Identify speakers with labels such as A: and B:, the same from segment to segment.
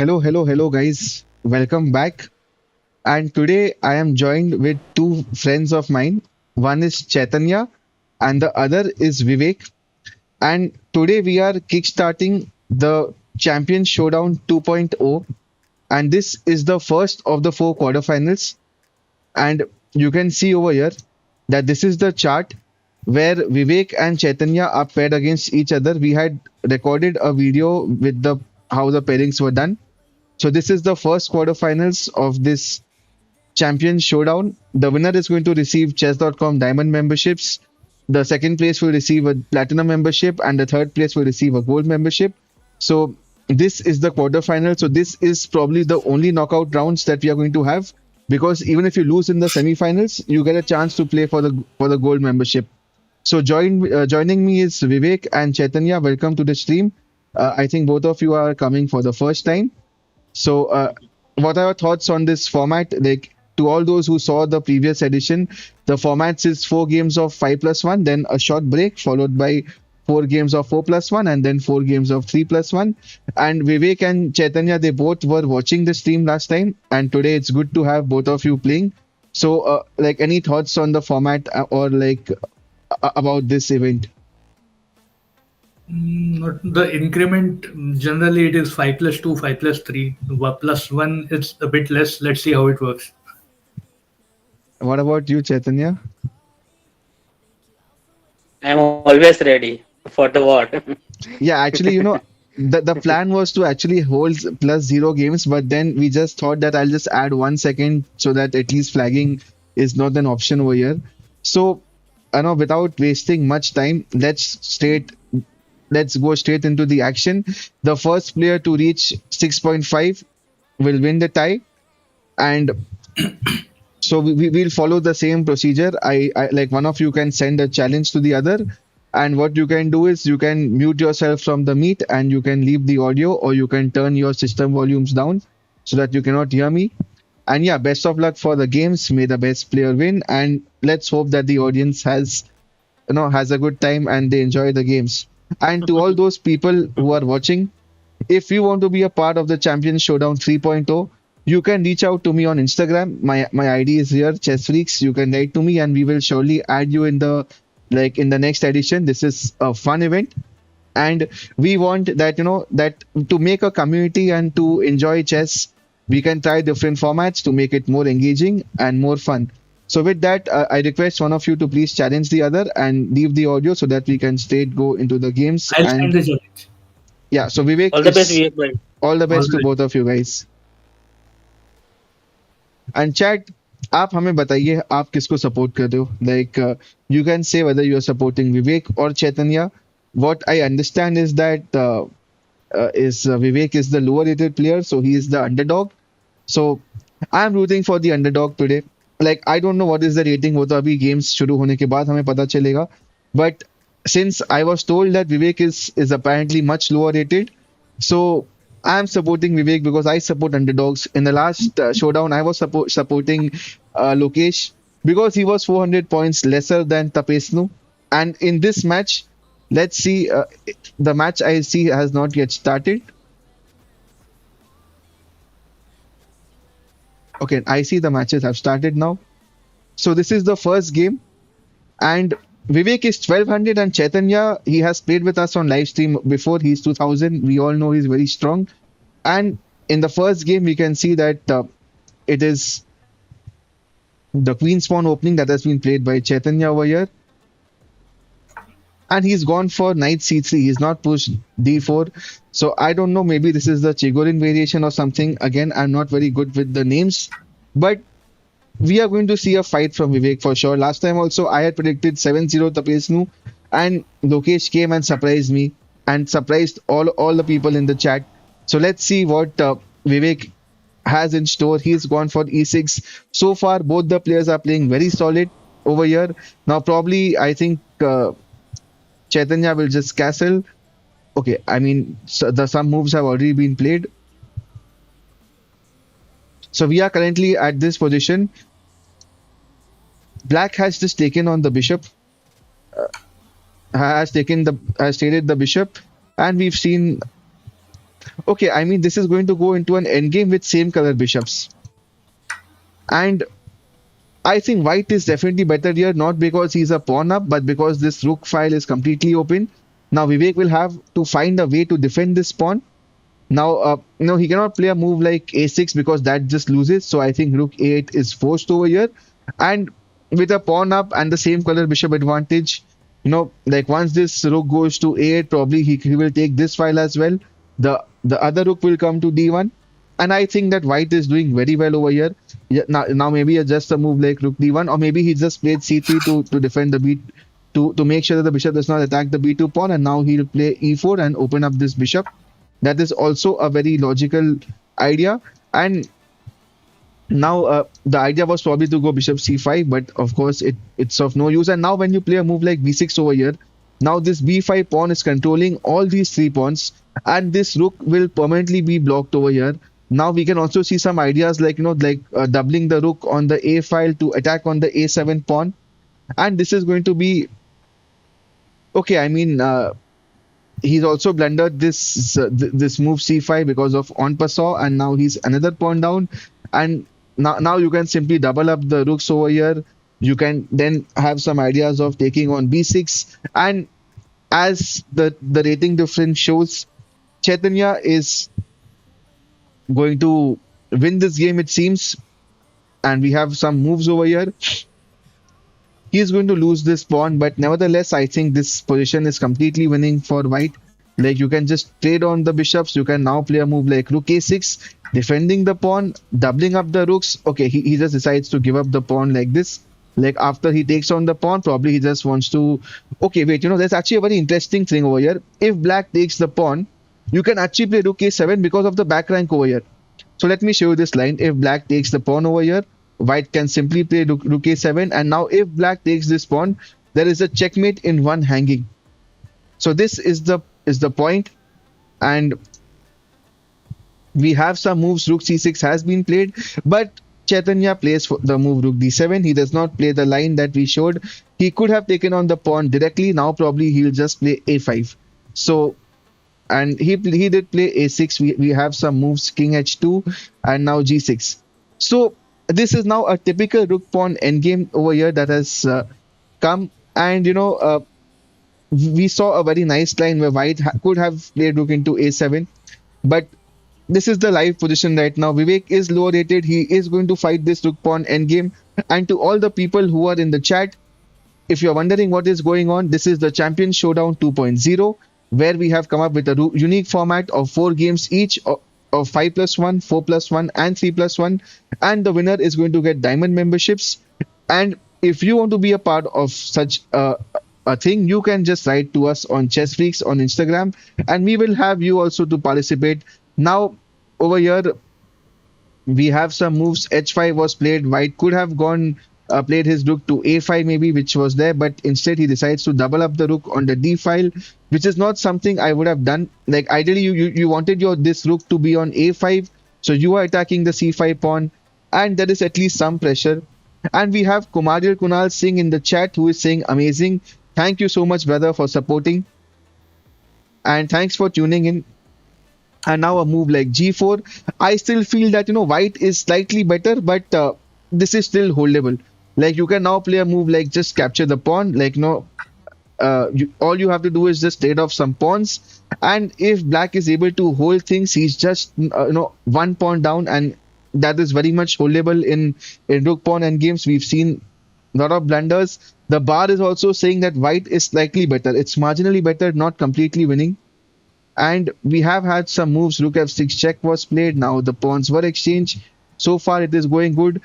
A: Hello, guys. Welcome back. And today I am joined with two friends of mine. One is Chaitanya, and the other is Vivek. And today we are kickstarting the Champion Showdown 2.0. And this is the first of the four quarterfinals. And you can see over here that this is the chart where Vivek and Chaitanya are paired against each other. We had recorded a video with the how the pairings were done. So this is the first quarterfinals of this champion showdown. The winner is going to receive chess.com diamond memberships. The second place will receive a platinum membership and the third place will receive a gold membership. So this is the quarterfinal. So this is probably the only knockout rounds that we are going to have because even if you lose in the semifinals, you get a chance to play for the gold membership. So joining me is Vivek and Chaitanya. Welcome to the stream. I think both of you are coming for the first time. So, what are your thoughts on this format? Like, to all those who saw the previous edition, the format is four games of 5+1, then a short break, followed by four games of 4+1, and then four games of 3+1. And Vivek and Chaitanya, they both were watching the stream last time, and today it's good to have both of you playing. So, like, any thoughts on the format or like about this event?
B: Not the increment. Generally, it is 5+2, 5+3. Plus 1 is a bit less. Let's see how it works.
A: What about you, Chaitanya?
C: I'm always ready for the war.
A: Yeah, actually, the plan was to actually hold +0 games, but then we just thought that I'll just add 1 second so that at least flagging is not an option over here. So, without wasting much time, let's go straight into the action. The first player to reach 6.5 will win the tie, and so we'll follow the same procedure. I like one of you can send a challenge to the other, and what you can do is you can mute yourself from the meet and you can leave the audio or you can turn your system volumes down so that you cannot hear me. And yeah, best of luck for the games. May the best player win, and let's hope that the audience has a good time and they enjoy the games. And to all those people who are watching, if you want to be a part of the Champion Showdown 3.0, you can reach out to me on Instagram. My ID is here, Chess Freaks. You can write to me, and we will surely add you in the next edition. This is a fun event, and we want that to make a community and to enjoy chess. We can try different formats to make it more engaging and more fun. So with that, I request one of you to please challenge the other and leave the audio so that we can straight go into the games.
B: I'll send
A: And
B: the challenge.
A: yeah, so Vivek,
C: All the best,
A: it's
C: Vivek.
A: all the
B: All
A: best to
B: right.
A: both of you guys. And chat, आप हमें बताइए आप किसको support कर रहे हो like you can say whether you are supporting Vivek or Chaitanya. What I understand is that Vivek is the lower rated player, so he is the underdog. So I'm rooting for the underdog today. Like I don't know what is the rating, वो तो अभी games शुरू होने के बाद हमें पता चलेगा. But since I was told that Vivek is apparently much lower rated, so I'm supporting Vivek because I support underdogs. In the last showdown, I was supporting Lokesh because he was 400 points lesser than Tapesnu. And in this match, let's see. The match I see has not yet started. Okay, I see the matches have started now. So this is the first game, and Vivek is 1200 and Chaitanya, he has played with us on live stream before. He's 2000. We all know he's very strong. And in the first game, we can see that it is the Queen's Pawn opening that has been played by Chaitanya over here. And he's gone for Knight C3. He's not pushed D4. So I don't know. Maybe this is the Chigorin variation or something. Again, I'm not very good with the names. But we are going to see a fight from Vivek for sure. Last time also, I had predicted 7-0 Tapesnu. And Lokesh came and surprised me. And surprised all the people in the chat. So let's see what Vivek has in store. He's gone for E6. So far, both the players are playing very solid over here. Now, probably, I think Chaitanya will just castle. Okay, I mean, some moves have already been played. So we are currently at this position. Black has just taken on the bishop. Has taken the has traded the bishop, and we've seen Okay, I mean this is going to go into an endgame with same color bishops. And I think white is definitely better here, not because he's a pawn up, but because this rook file is completely open. Now Vivek will have to find a way to defend this pawn. Now, no, he cannot play a move like a6 because that just loses. So I think rook a8 is forced over here. And with a pawn up and the same color bishop advantage, like once this rook goes to a8, probably he will take this file as well. The other rook will come to d1. And I think that white is doing very well over here. Yeah, now maybe just a move like rook d1, or maybe he just played c3 to defend the b to make sure that the bishop does not attack the b2 pawn, and now he'll play e4 and open up this bishop. That is also a very logical idea. And now the idea was probably to go bishop c5, but of course it's of no use. And now when you play a move like b6 over here, now this b5 pawn is controlling all these three pawns, and this rook will permanently be blocked over here. Now we can also see some ideas like doubling the rook on the a file to attack on the a7 pawn, and this is going to be okay. I mean, he's also blundered this move c5 because of en passant, and now he's another pawn down. And now you can simply double up the rooks over here. You can then have some ideas of taking on b6. And as the rating difference shows, Chaitanya is going to win this game, it seems. And we have some moves over here. He is going to lose this pawn, but nevertheless, I think this position is completely winning for white. Like you can just trade on the bishops. You can now play a move like rook a6, defending the pawn, doubling up the rooks. Okay, he just decides to give up the pawn like this. Like after he takes on the pawn, probably he just wants to. Okay, wait, there's actually a very interesting thing over here. If black takes the pawn, you can actually play rook a7 because of the back rank over here. So let me show you this line. If black takes the pawn over here, white can simply play rook a7. And now if black takes this pawn, there is a checkmate in one hanging. So this is the point. And we have some moves. Rook c6 has been played, but Chaitanya plays for the move rook d7. He does not play the line that we showed. He could have taken on the pawn directly. Now probably he'll just play a5. So and he did play a6. We have some moves king h2 and now g6. So this is now a typical rook pawn endgame over here that has come. And we saw a very nice line where white could have played rook into a7, but this is the live position right now. Vivek is lower rated. He is going to fight this rook pawn endgame. And to all the people who are in the chat, if you're wondering what is going on, this is the Champion Showdown 2.0, where we have come up with a unique format of 4 games each of 5+1, 4+1, and 3+1. And the winner is going to get diamond memberships. And if you want to be a part of such a thing, you can just write to us on Chess Freaks on Instagram, and we will have you also to participate. Now, over here, we have some moves. H5 was played. White could have gone played his rook to a5 maybe, which was there, but instead he decides to double up the rook on the d file, which is not something I would have done. Like ideally, you wanted this rook to be on a5, so you are attacking the c5 pawn, and there is at least some pressure. And we have Kumaril Kunal Singh in the chat who is saying amazing. Thank you so much, brother, for supporting, and thanks for tuning in. And now a move like g4. I still feel that white is slightly better, but this is still holdable. Like you can now play a move like just capture the pawn. Like all you have to do is just trade off some pawns, and if black is able to hold things, he's just one pawn down, and that is very much holdable in rook pawn and games. We've seen a lot of blunders. The bar is also saying that white is slightly better. It's marginally better, not completely winning. And we have had some moves. Rook f6 check was played. Now the pawns were exchanged. So far it is going good.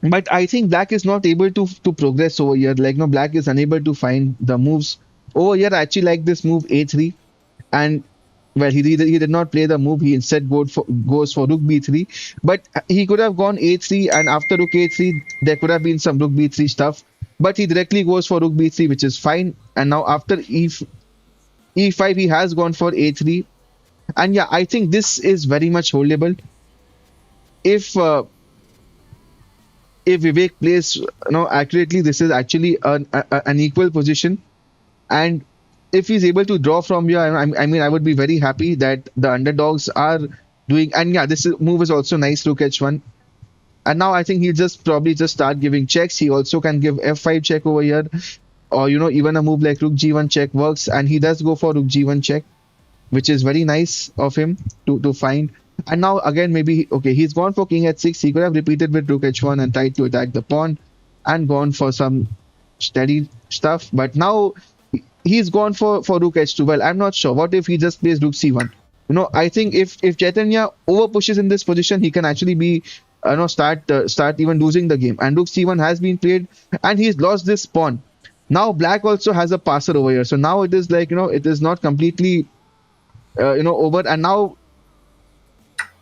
A: But I think black is not able to progress over here. Like black is unable to find the moves. Over here, I actually like this move a3. And well, he did not play the move. He instead goes for rook b3. But he could have gone a3, and after rook a3, there could have been some rook b3 stuff. But he directly goes for rook b3, which is fine. And now after e5, he has gone for a3. And yeah, I think this is very much holdable. If Vivek plays accurately, this is actually an equal position. And if he's able to draw from here, I mean, I would be very happy that the underdogs are doing. And yeah, move is also nice. Rook h1. And now I think he'll just probably just start giving checks. He also can give f5 check over here, or even a move like rook g1 check works, and he does go for rook g1 check, which is very nice of him to find. And now again, maybe okay, he's gone for king h6. He could have repeated with rook h1 and tried to attack the pawn, and gone for some steady stuff. But now he's gone for rook h2. Well, I'm not sure. What if he just plays rook c1? I think if Chaitanya over pushes in this position, he can actually be start even losing the game. And rook c1 has been played, and he's lost this pawn. Now black also has a passer over here, so now it is like it is not completely over. And now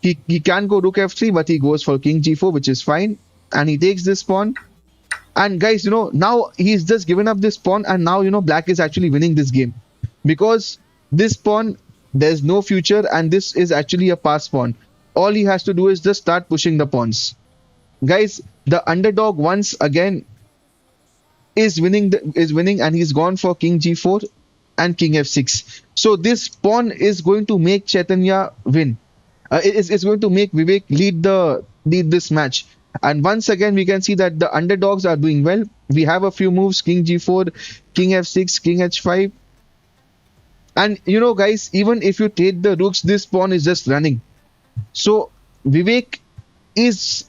A: he can go rook f3, but he goes for king g4, which is fine, and he takes this pawn. And guys, now he's just given up this pawn, and now black is actually winning this game, because this pawn, there's no future, and this is actually a pass pawn. All he has to do is just start pushing the pawns. Guys, the underdog once again is winning, and he's gone for king g4 and king f6. So this pawn is going to make Chaitanya win. It's going to make Vivek lead this match. And once again, we can see that the underdogs are doing well. We have a few moves: king g4, king f6, king h5. And guys, even if you take the rooks, this pawn is just running. So Vivek is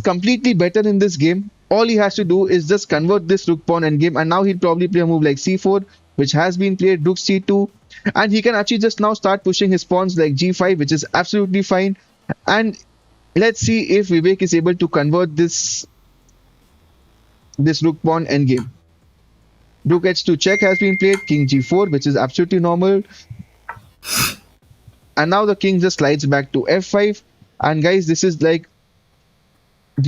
A: completely better in this game. All he has to do is just convert this rook pawn endgame, and now he'll probably play a move like c4, which has been played, rook c2, and he can actually just now start pushing his pawns like g5, which is absolutely fine. And let's see if Vivek is able to convert this rook pawn endgame. Rook h2 check has been played, king g4, which is absolutely normal. And now the king just slides back to f5. And guys, this is like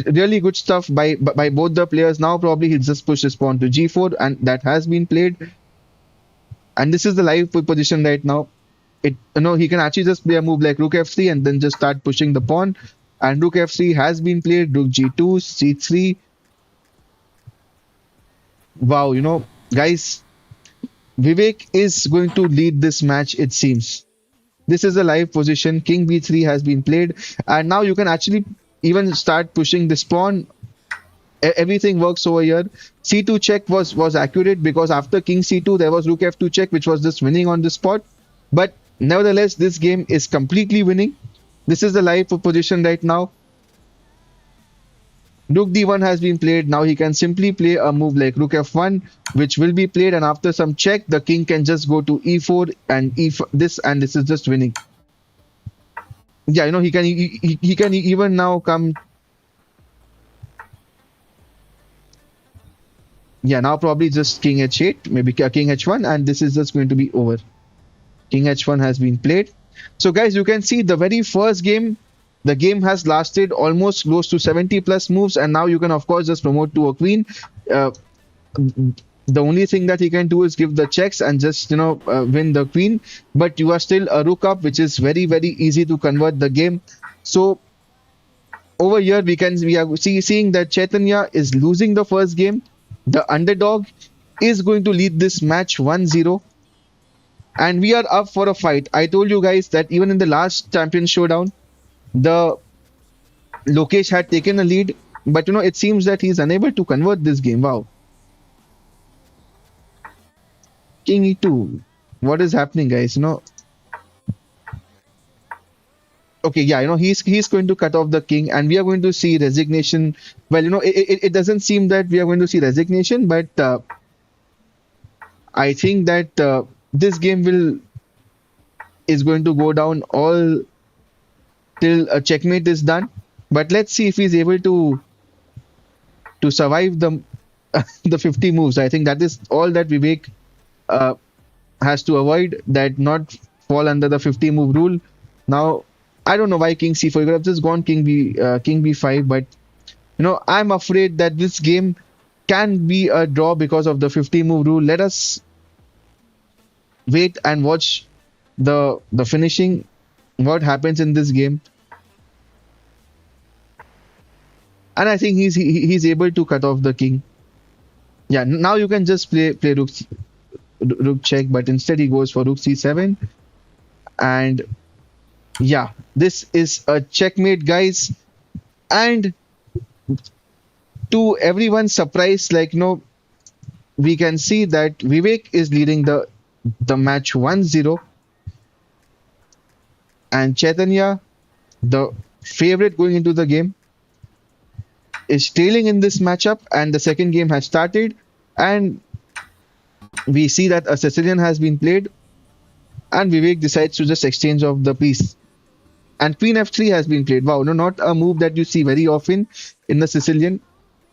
A: really good stuff by both the players. Now probably he'll just push his pawn to g4, and that has been played. And this is the live position right now. He can actually just play a move like rook f3 and then just start pushing the pawn. And rook f3 has been played, rook g2, c3. Wow, guys, Vivek is going to lead this match, it seems. This is a live position. King b3 has been played, and now you can actually even start pushing this pawn. Everything works over here. c2 check was accurate, because after king c2 there was rook f2 check, which was just winning on the spot. But nevertheless, this game is completely winning. This is the live position right now. Rook d1 has been played. Now he can simply play a move like rook f1, which will be played, and after some check, the king can just go to e4 and and this is just winning. Yeah, he can even now come. Yeah, now probably just king h8, maybe king h1, and this is just going to be over. King h1 has been played. So guys, you can see the very first game, the game has lasted almost close to 70 plus moves, and now you can of course just promote to a queen. Uh, the only thing that he can do is give the checks and just win the queen, but you are still a rook up, which is very very easy to convert the game. So over here we are seeing that Chaitanya is losing the first game. The underdog is going to lead this match 1-0, and we are up for a fight. I told you guys that even in the last champion showdown, the Lokesh had taken a lead, but it seems that he's unable to convert this game. Wow. King e2. What is happening, guys? Okay, yeah, he's going to cut off the king, and we are going to see resignation. Well, it doesn't seem that we are going to see resignation, but I think that this game is going to go down all till a checkmate is done. But let's see if he's able to survive the the 50 moves. I think that is all that Vivek has to avoid, that not fall under the 50 move rule. Now, I don't know why king c4. You could have just gone king b5, but I'm afraid that this game can be a draw because of the 50 move rule. Let us wait and watch the finishing, what happens in this game. And I think he's able to cut off the king. Yeah, now you can just play rook rook check, but instead he goes for rook c7. And yeah, this is a checkmate, guys. And to everyone's surprise, like, we can see that Vivek is leading the match 1-0, and Chaitanya, the favorite going into the game, is trailing in this matchup, and the second game has started, and we see that a Sicilian has been played, and Vivek decides to just exchange off the piece. And Queen F3 has been played. Wow, no, not a move that you see very often in the Sicilian.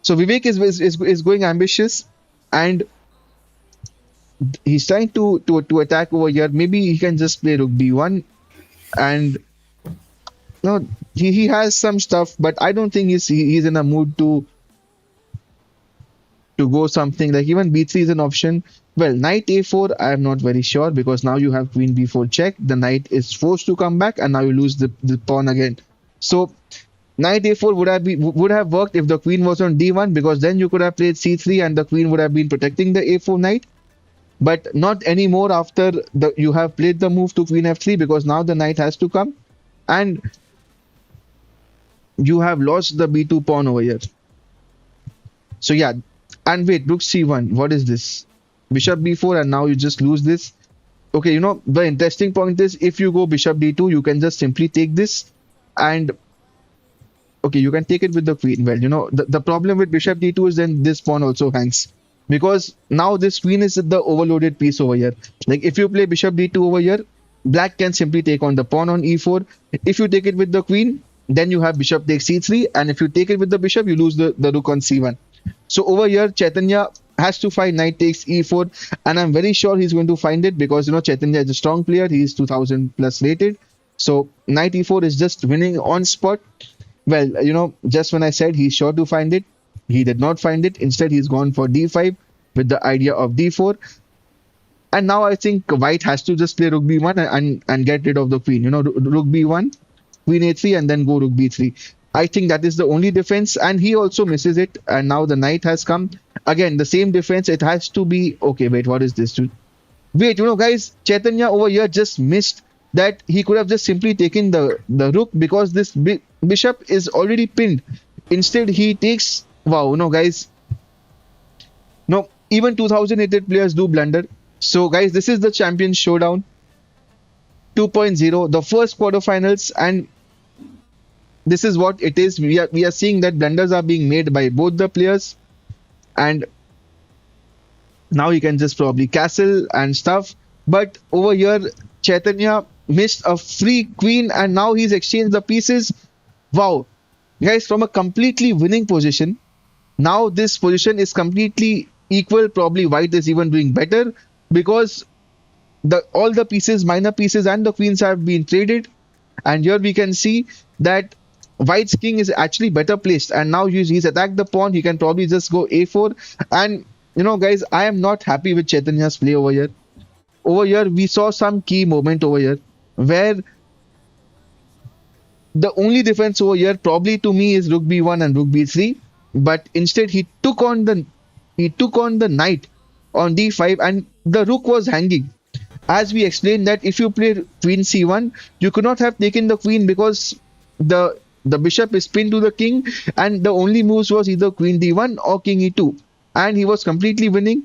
A: So Vivek is going ambitious, and he's trying to attack over here. Maybe he can just play rook b1, and no, he has some stuff, but I don't think he's in a mood to go something like even b3 is an option. Well, knight a4, I am not very sure, because now you have queen b4 check. The knight is forced to come back, and now you lose the pawn again. So knight a4 would have worked if the queen was on d1, because then you could have played c3 and the queen would have been protecting the a4 knight. But not anymore after you have played the move to queen f3, because now the knight has to come, and you have lost the b2 pawn over here. So yeah, and wait, rook c1. What is this? Bishop b4, and now you just lose this. Okay, the interesting point is if you go bishop d2, you can just simply take this, and okay, you can take it with the queen. Well, the problem with bishop d2 is then this pawn also hangs, because now this queen is the overloaded piece over here. Like if you play bishop d2 over here, black can simply take on the pawn on e4. If you take it with the queen, then you have bishop takes c3, and if you take it with the bishop, you lose the rook on c1. So over here, Chaitanya has to find knight takes e4, and I'm very sure he's going to find it, because Chaitanya is a strong player. He's 2000 plus rated. So knight e4 is just winning on spot. Well, just when I said he's sure to find it, he did not find it. Instead, he's gone for d5 with the idea of d4. And now I think white has to just play rook b1 and get rid of the queen. Rook b1, queen a3, and then go rook b3. I think that is the only defense, and he also misses it. And now the knight has come. Again, the same defense. It has to be... Okay, wait, what is this? Wait, guys, Chaitanya over here just missed that he could have just simply taken the rook, because this bishop is already pinned. Instead, he takes... Wow, guys. No, even 2008 players do blunder. So, guys, this is the Champions Showdown 2.0, the first quarterfinals, and this is what it is. We are seeing that blunders are being made by both the players, and now you can just probably castle and stuff. But over here, Chaitanya missed a free queen, and now he's exchanged the pieces. Wow, guys, from a completely winning position, now this position is completely equal. Probably white is even doing better, because all the pieces, minor pieces, and the queens have been traded. And here we can see that white's king is actually better placed, and now he's attacked the pawn. He can probably just go a4. And guys, I am not happy with Chaitanya's play over here. Over here, we saw some key moment over here where the only defense over here probably to me is rook b1 and rook b3, but instead he took on the knight on d5, and the rook was hanging. As we explained that if you play queen c1, you could not have taken the queen, because the bishop is pinned to the king, and the only moves was either queen d1 or king e2, and he was completely winning.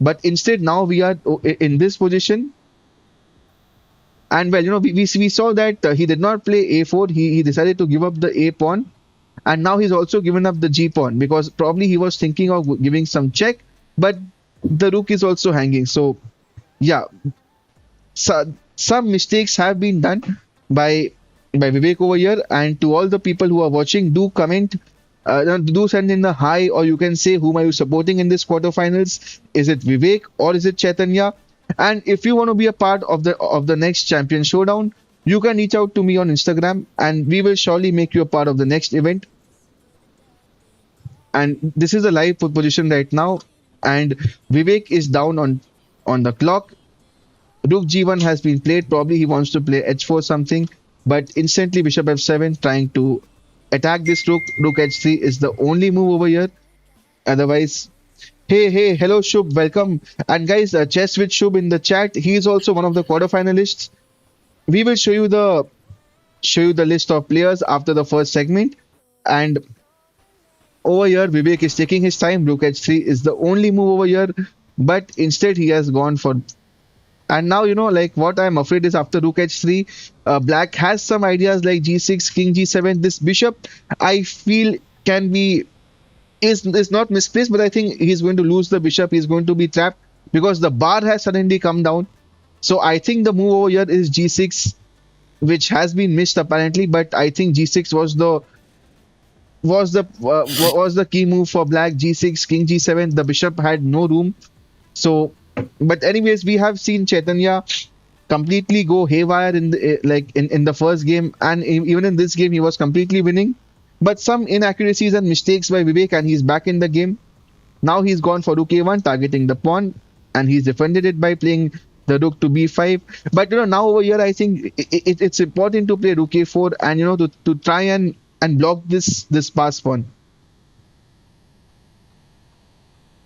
A: But instead, now we are in this position. And well, we saw that he did not play a4. He decided to give up the a pawn, and now he's also given up the g pawn, because probably he was thinking of giving some check, but the rook is also hanging. So yeah, some mistakes have been done by Vivek over here. And to all the people who are watching, do comment, do send in a hi, or you can say whom are you supporting in this quarterfinals. Is it Vivek or is it Chaitanya? And if you want to be a part of the next Champion Showdown, you can reach out to me on Instagram, and we will surely make you a part of the next event. And this is the live position right now, and Vivek is down on the clock. Rook g1 has been played. Probably he wants to play h4 something, but instantly bishop f7 trying to attack this rook. Rook h3 is the only move over here. Otherwise, Hey, hello Shub, welcome. And guys, chess with Shub in the chat. He is also one of the quarterfinalists. We will show you the list of players after the first segment. And over here, Vivek is taking his time. Rook h3 is the only move over here, but instead he has gone for. And now, like what I'm afraid is after Rook h3, Black has some ideas like g6, King g7. This bishop, I feel, can be is not misplaced, but I think he's going to lose the bishop. He's going to be trapped because the bar has suddenly come down. So I think the move over here is g6, which has been missed apparently. But I think g6 was the key move for Black. G6, King g7. The bishop had no room. So, but anyways, we have seen Chaitanya completely go haywire in the in the first game, and even in this game he was completely winning. But some inaccuracies and mistakes by Vivek, and he's back in the game. Now he's gone for rook a1, targeting the pawn, and he's defended it by playing the rook to b5. But now over here, I think it's important to play rook a4 and to try and block this pass pawn.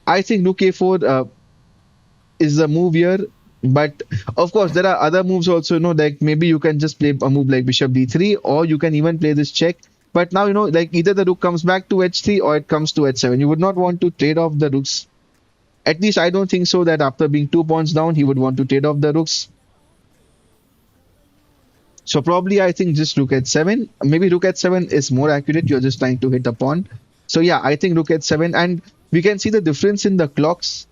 A: I think rook a4 is the move here. But of course, there are other moves also. Like maybe you can just play a move like bishop d3, or you can even play this check. But now, like either the rook comes back to h3 or it comes to h7. You would not want to trade off the rooks. At least I don't think so that after being 2 pawns down, he would want to trade off the rooks. So probably I think just rook h7. Maybe rook h7 is more accurate. You're just trying to hit a pawn. So yeah, I think rook h7. And we can see the difference in the clocks.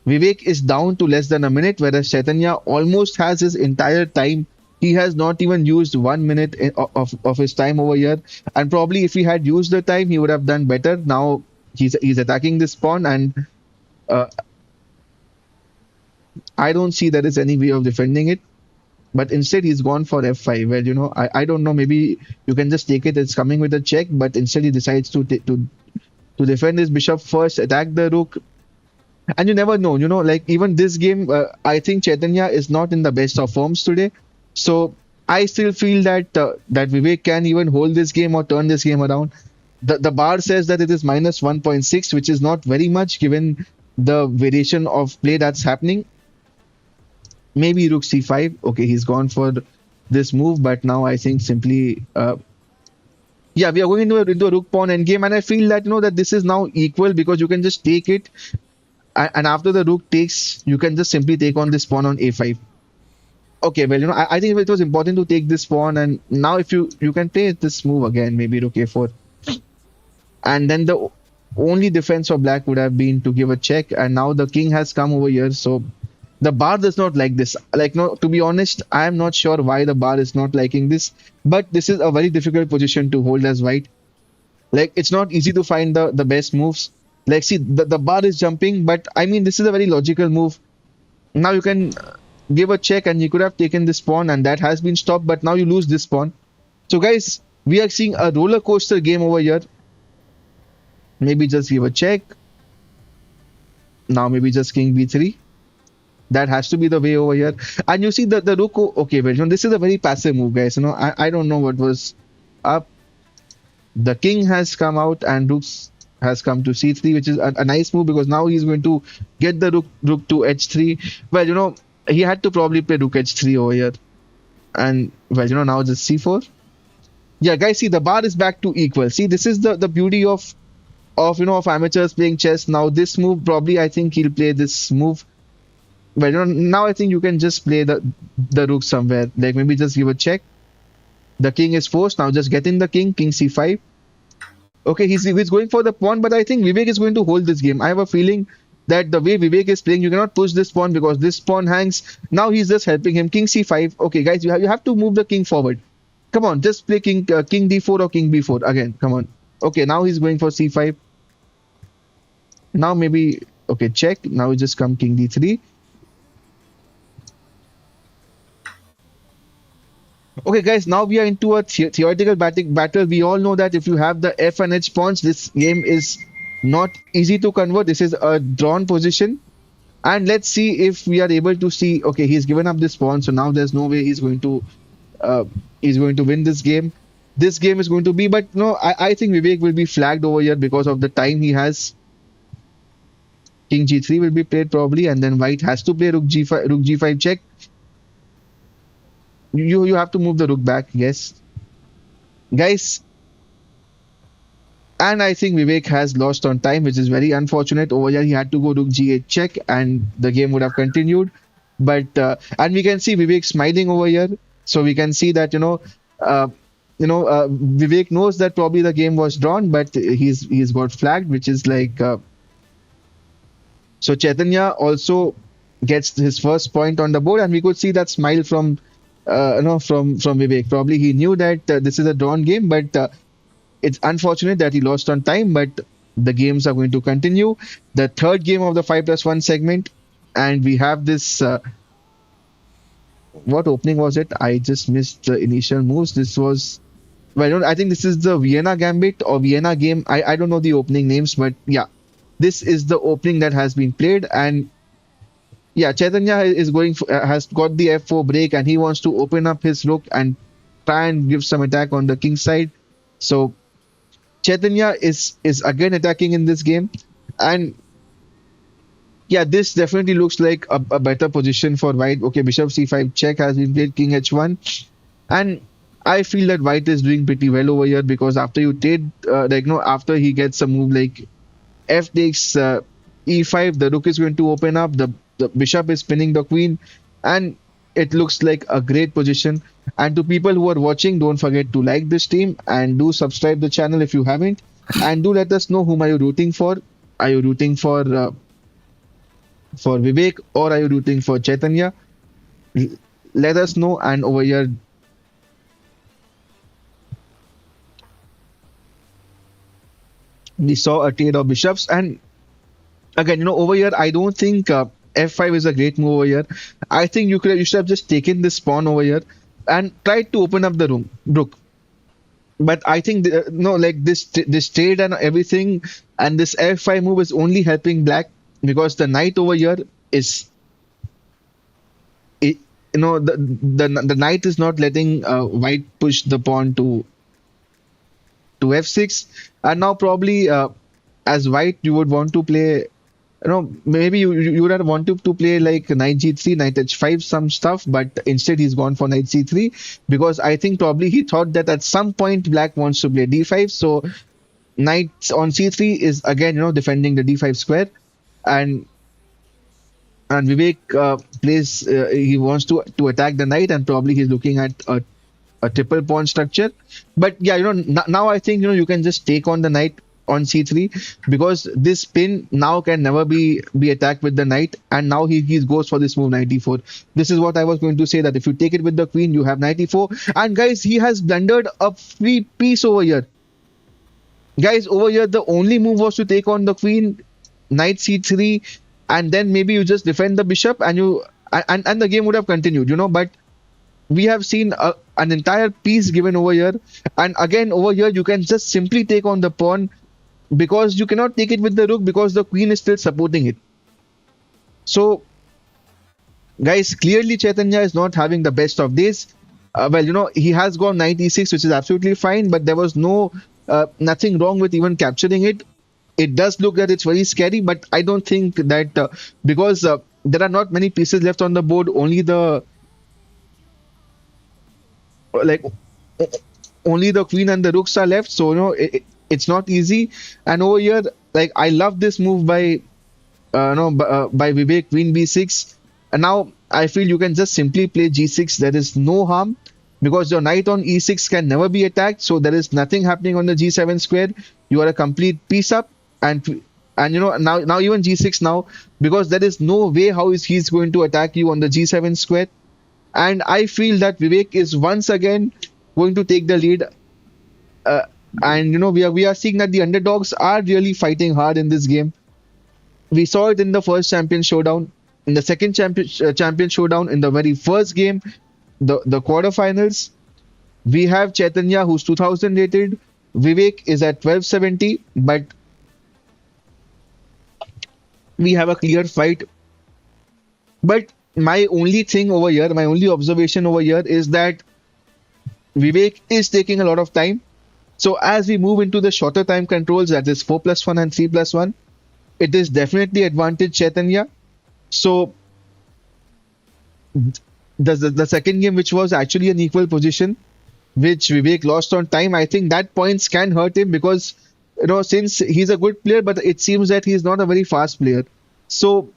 A: Vivek is down to less than a minute, whereas Chaitanya almost has his entire time. He has not even used 1 minute of his time over here. And probably if he had used the time, he would have done better. Now he's attacking this pawn, and uh, I don't see there is any way of defending it. But instead, he's gone for f5. Well, I don't know. Maybe you can just take it. It's coming with a check, but instead he decides to defend his bishop first, attack the rook. And you never know, like even this game, I think Chaitanya is not in the best of forms today. So I still feel that Vivek can even hold this game or turn this game around. The bar says that it is minus 1.6, which is not very much given the variation of play that's happening. Maybe rook c5. Okay, he's gone for this move, but now I think simply, yeah, we are going into a rook pawn endgame, and I feel that that this is now equal because you can just take it, and after the rook takes, you can just simply take on this pawn on a5. Okay, well, I think it was important to take this pawn, and now if you can play this move again, maybe rook a4, and then the only defense for black would have been to give a check, and now the king has come over here, so the bar does not like this. Like, no, to be honest, I am not sure why the bar is not liking this, but this is a very difficult position to hold as white. Like, it's not easy to find the best moves. Like, see, the bar is jumping, but I mean, this is a very logical move. Now you can give a check, and you could have taken this pawn, and that has been stopped, but now you lose this pawn. So, guys, we are seeing a roller coaster game over here. Maybe just give a check. Now, maybe just king b3. That has to be the way over here. And you see the rook. Okay, well, this is a very passive move, guys. I don't know what was up. The king has come out, and rook has come to c3, which is a nice move because now he's going to get the rook to h3. Well, he had to probably play rook h3 over here. And well, now just c4. Yeah, guys, see the bar is back to equal. See, this is the beauty of amateurs playing chess. Now this move, probably I think he'll play this move. Well, now I think you can just play the rook somewhere. Like maybe just give a check. The king is forced. Now just get in the king c5. Okay, he's going for the pawn, but I think Vivek is going to hold this game. I have a feeling that the way Vivek is playing, you cannot push this pawn because this pawn hangs. Now he's just helping him. King c5. Okay, guys, you have to move the king forward. Come on, just play king d4 or king b4 again. Come on. Okay, now he's going for c5. Now maybe okay, check. Now we just come king d3. Okay, guys, now we are into a theoretical battle. We all know that if you have the F and H pawns, this game is not easy to convert. This is a drawn position. And let's see if we are able to see. Okay, he's given up this pawn, so now there's no way he's going to win this game. This game is going to be, but no, I think Vivek will be flagged over here because of the time he has. king g3 will be played probably, and then white has to play rook g5 check. You have to move the rook back, yes, guys. And I think Vivek has lost on time, which is very unfortunate. Over here, he had to go rook g8 check, and the game would have continued. But and we can see Vivek smiling over here, so we can see that Vivek knows that probably the game was drawn, but he's got flagged, which is like so. Chaitanya also gets his first point on the board, and we could see that smile from from Vivek. Probably he knew that this is a drawn game, but it's unfortunate that he lost on time, but the games are going to continue. The third game of the 5+1 segment, and we have this. What opening was it? I just missed the initial moves. This was. Well, I think this is the Vienna Gambit or Vienna game. I don't know the opening names, but yeah, this is the opening that has been played. And yeah, Chaitanya is has got the f4 break, and he wants to open up his rook and try and give some attack on the king side. So Chaitanya is again attacking in this game, and yeah, this definitely looks like a better position for white. Okay, bishop c5 check has been played, king h1, and I feel that white is doing pretty well over here because after you trade, after he gets a move like f takes e5, the rook is going to open up, the bishop is pinning the queen, and it looks like a great position. And to people who are watching, don't forget to like this stream and do subscribe the channel if you haven't, and do let us know whom are you rooting for. Are you rooting for Vivek, or are you rooting for Chaitanya? Let us know. And over here, we saw a trade of bishops, and again, over here, I don't think f5 is a great move over here. I think you should have just taken this pawn over here and tried to open up the rook. But I think no, like this trade and everything, and this f5 move is only helping black because the knight over here is, the knight is not letting white push the pawn to f6, and now probably as white you would want to play. Maybe you would have wanted to play like knight g3, knight h5, some stuff, but instead he's gone for knight c3 because I think probably he thought that at some point black wants to play d5. So knight on c3 is again, defending the d5 square, and Vivek plays. He wants to attack the knight, and probably he's looking at a triple pawn structure. But yeah, now I think you can just take on the knight on c3 because this pin now can never be attacked with the knight, and now he goes for this move knight d4. This is what I was going to say, that if you take it with the queen, you have knight e4, and guys, he has blundered a free piece over here. Guys, over here the only move was to take on the queen, knight c3, and then maybe you just defend the bishop and the game would have continued, but we have seen an entire piece given over here, and again over here you can just simply take on the pawn because you cannot take it with the rook because the queen is still supporting it. So guys, clearly Chaitanya is not having the best of days. He has gone knight e6, which is absolutely fine, but there was nothing wrong with even capturing it. It does look that it's very scary, but I don't think that because there are not many pieces left on the board, only the queen and the rooks are left, so it's not easy. And over here, I love this move by Vivek, queen b6, and now I feel you can just simply play g6. There is no harm because your knight on e6 can never be attacked, so there is nothing happening on the g7 square. You are a complete piece up, and now even g6 now, because there is no way how he's going to attack you on the g7 square. And I feel that Vivek is once again going to take the lead. And we are seeing that the underdogs are really fighting hard in this game. We saw it in the first champion showdown, in the second champion showdown, in the very first game, the quarterfinals. We have Chaitanya, who's 2000 rated. Vivek is at 1270, but we have a clear fight. But my only thing over here, my only observation over here is that Vivek is taking a lot of time. So as we move into the shorter time controls, that is 4+1 and 3+1, it is definitely advantage Chaitanya. So the second game, which was actually an equal position, which Vivek lost on time, I think that points can hurt him because since he's a good player, but it seems that he's not a very fast player. So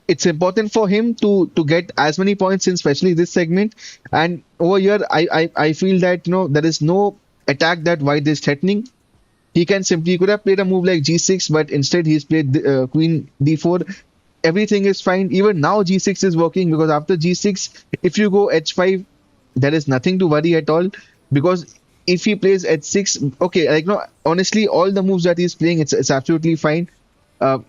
A: it's important for him to get as many points in especially this segment. And over here, I feel that there is no attack that White is threatening. He could have played a move like G6, but instead he's played Queen D4. Everything is fine. Even now G6 is working because after G6, if you go H5, there is nothing to worry at all because if he plays H6, okay, like no, honestly, all the moves that he's playing, it's absolutely fine. Uh,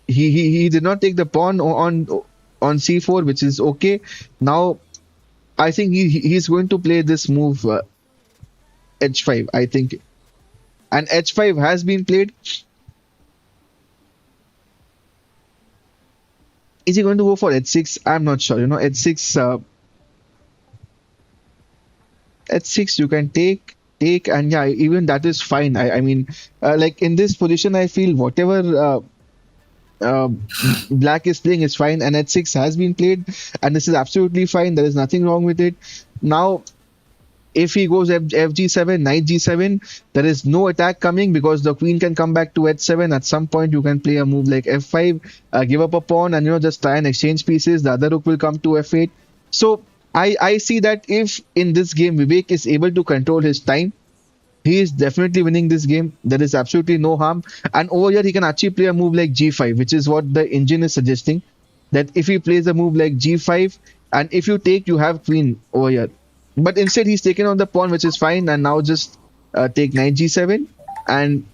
A: he did not take the pawn on C4, which is okay. Now I think he's going to play this move H5. I think, and H5 has been played. Is he going to go for H6? I'm not sure. H6. H6 you can take, and yeah, even that is fine. I mean, like in this position, I feel whatever uh, black is playing is fine, and H6 has been played, and this is absolutely fine. There is nothing wrong with it. Now, if he goes FG7, knight G7, there is no attack coming because the queen can come back to H7. At some point, you can play a move like F5, give up a pawn, and just try and exchange pieces. The other rook will come to F8. So I see that if in this game Vivek is able to control his time, he is definitely winning this game. There is absolutely no harm. And over here, he can actually play a move like G5, which is what the engine is suggesting. That if he plays a move like G5, and if you take, you have queen over here. But instead, he's taken on the pawn, which is fine. And now just take knight G7, and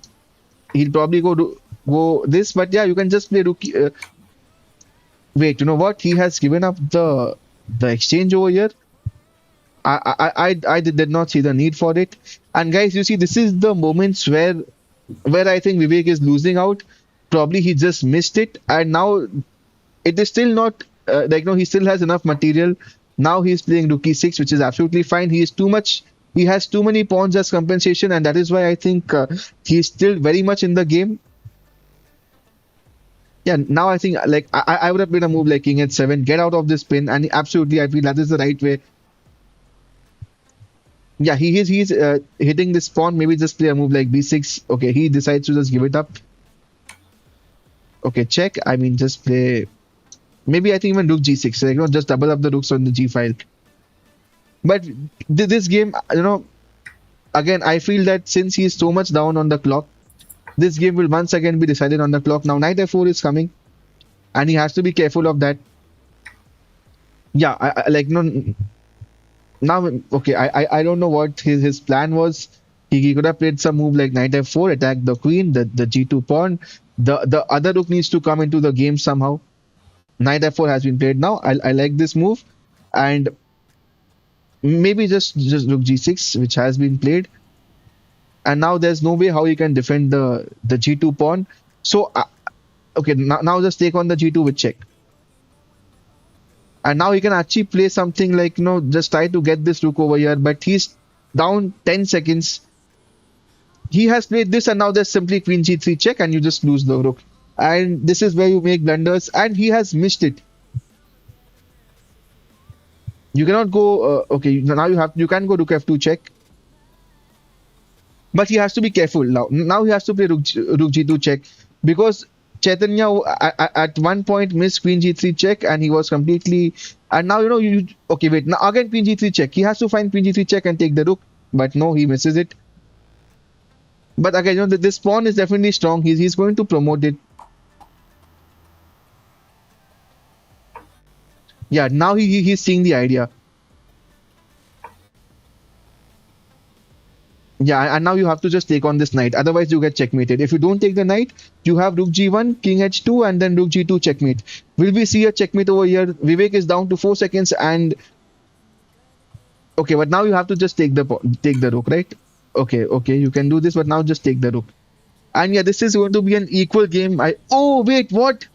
A: he'll probably go this. But yeah, you can just play rook. Wait, you know what? He has given up the exchange over here. I did not see the need for it. And guys, you see, this is the moments where I think Vivek is losing out. Probably he just missed it, and now it is still not like no, he still has enough material. Now he's playing rook e6, which is absolutely fine. He is too much. He has too many pawns as compensation, and that is why I think he's still very much in the game. Yeah, now I think like I would have played a move like king h7, get out of this pin, and absolutely I feel that is the right way. Yeah, he's hitting this pawn. Maybe just play a move like b6. Okay, he decides to just give it up. Okay, check. I mean, just play. Maybe I think even rook g6. Like, just double up the rooks on the g file. But this game, again, I feel that since he's so much down on the clock, this game will once again be decided on the clock. Now, knight f4 is coming, and he has to be careful of that. Yeah, like no. Now, okay, I don't know what his plan was. He could have played some move like knight f4, attack the queen, the g2 pawn. The other rook needs to come into the game somehow. Knight f4 has been played now. I like this move, and maybe just rook g6, which has been played. And now there's no way how you can defend the g2 pawn. So okay, now just take on the g2 with check. And now he can actually play something like, just try to get this rook over here, but he's down 10 seconds. He has played this, and now there's simply queen g3 check, and you just lose the rook. And this is where you make blunders, and he has missed it. You cannot go, okay, now you can go rook f2 check. But he has to be careful now. Now he has to play rook g2 check, because Chaitanya at one point missed queen g3 check, and he was completely. And now okay, wait, now again queen g3 check. He has to find queen g3 check and take the rook, but no, he misses it. But again, this pawn is definitely strong. He's going to promote it. Yeah, now he's seeing the idea. Yeah, and now you have to just take on this knight. Otherwise, you get checkmated. If you don't take the knight, you have rook g1, king h2, and then rook g2 checkmate. Will we see a checkmate over here? Vivek is down to 4 seconds, and okay, but now you have to just take the rook, right? Okay, you can do this, but now just take the rook. And yeah, this is going to be an equal game. Oh wait, what?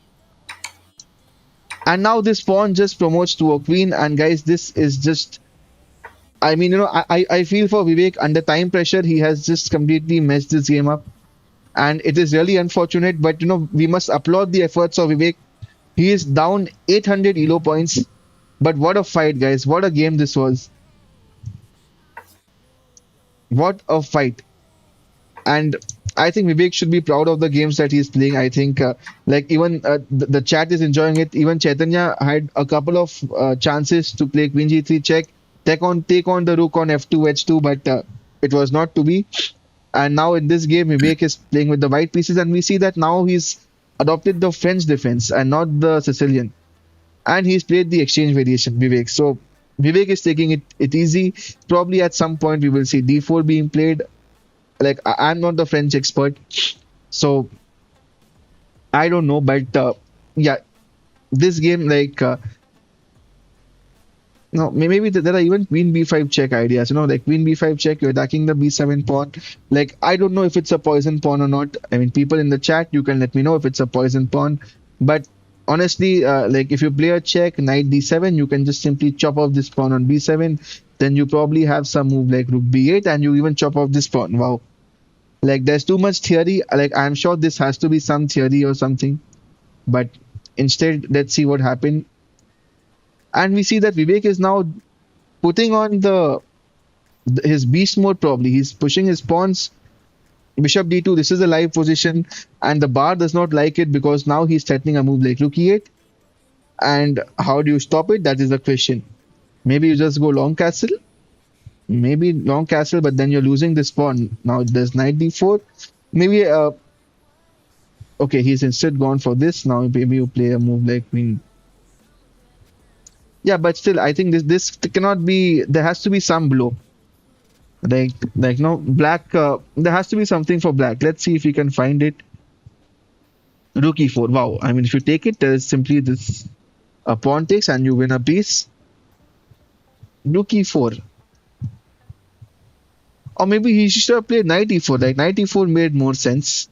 A: And now this pawn just promotes to a queen, and guys, this is just. I mean, I feel for Vivek under time pressure, he has just completely messed this game up. and it is really unfortunate. But we must applaud the efforts of Vivek. He is down 800 elo points, but what a fight, guys! What a game this was! What a fight! And I think Vivek should be proud of the games that he's playing. I think like even the chat is enjoying it. Even Chaitanya had a couple of chances to play Queen G3 check, take on the rook on F2 H2, but it was not to be. And now in this game, Vivek is playing with the white pieces, and we see that now he's adopted the French defense and not the Sicilian, and he's played the exchange variation, Vivek. So Vivek is taking it easy. Probably at some point we will see D4 being played. Like I'm not the French expert, so I don't know. But yeah, this game like no, maybe there are even Queen B5 check ideas. Like Queen B5 check, you're attacking the B7 pawn. Like I don't know if it's a poison pawn or not. I mean, people in the chat, you can let me know if it's a poison pawn. But honestly, like if you play a check, knight D7, you can just simply chop off this pawn on B7. Then you probably have some move like rook B8, and you even chop off this pawn. Wow. Like there's too much theory. Like I'm sure this has to be some theory or something. But instead, let's see what happened. And we see that Vivek is now putting on his beast mode probably. He's pushing his pawns. Bishop d2. This is a live position, and the bar does not like it because now he's threatening a move like rook e8. And how do you stop it? That is the question. Maybe you just go long castle. Maybe long castle, but then you're losing this pawn. Now there's knight d4. Maybe okay, he's instead gone for this. Now maybe you play a move like queen. Yeah, but still, I think this cannot be. There has to be some blow. Like no black. There has to be something for black. Let's see if we can find it. Rook e4. Wow. I mean, if you take it, there is simply this. A pawn takes and you win a piece. Rook e4. Or maybe he should have played knight e4. Like knight e4 made more sense.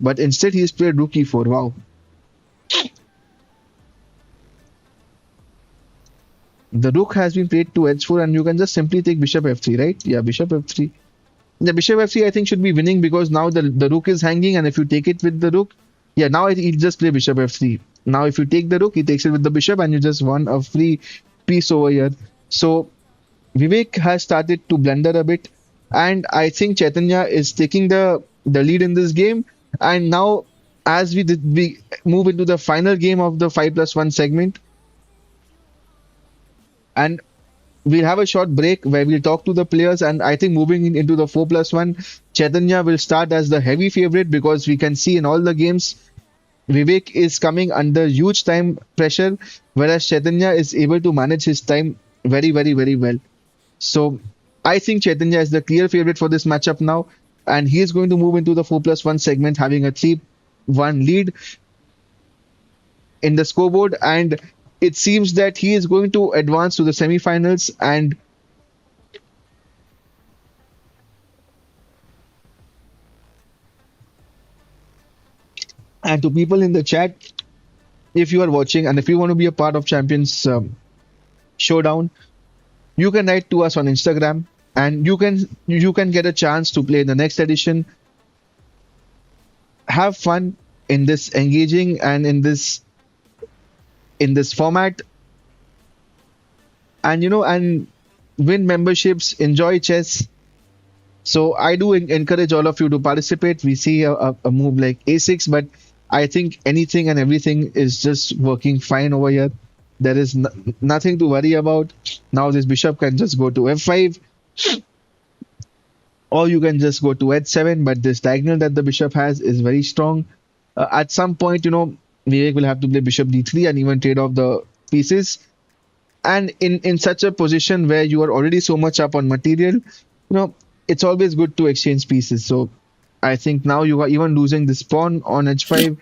A: But instead he's played rook e4. Wow. The rook has been played to h4 and you can just simply take bishop f3, right? Yeah, bishop f3. The bishop f3 I think should be winning because now the rook is hanging, and if you take it with the rook, yeah, now he'll just play bishop f3. Now if you take the rook, he takes it with the bishop and you just won a free piece over here. So Vivek has started to blunder a bit, and I think Chaitanya is taking the lead in this game. And now as we move into the final game of the 5+1 segment, and we'll have a short break where we'll talk to the players. And I think moving into the 4+1, Chaitanya will start as the heavy favorite because we can see in all the games Vivek is coming under huge time pressure, whereas Chaitanya is able to manage his time very, very, very well. So I think Chaitanya is the clear favorite for this matchup now, and he is going to move into the 4+1 segment having a 3-1 lead in the scoreboard, and it seems that he is going to advance to the semifinals. And to people in the chat, if you are watching and if you want to be a part of Champions Showdown, you can write to us on Instagram, and you can get a chance to play in the next edition. Have fun in this engaging and in this format, and and win memberships, enjoy chess. So I do encourage all of you to participate. We see a move like a6, but I think anything and everything is just working fine over here. There is nothing to worry about. Now this bishop can just go to f5, or you can just go to h7, but this diagonal that the bishop has is very strong. At some point, Vivek will have to play bishop d3 and even trade off the pieces. And in such a position where you are already so much up on material, it's always good to exchange pieces. So I think now you are even losing this pawn on h5.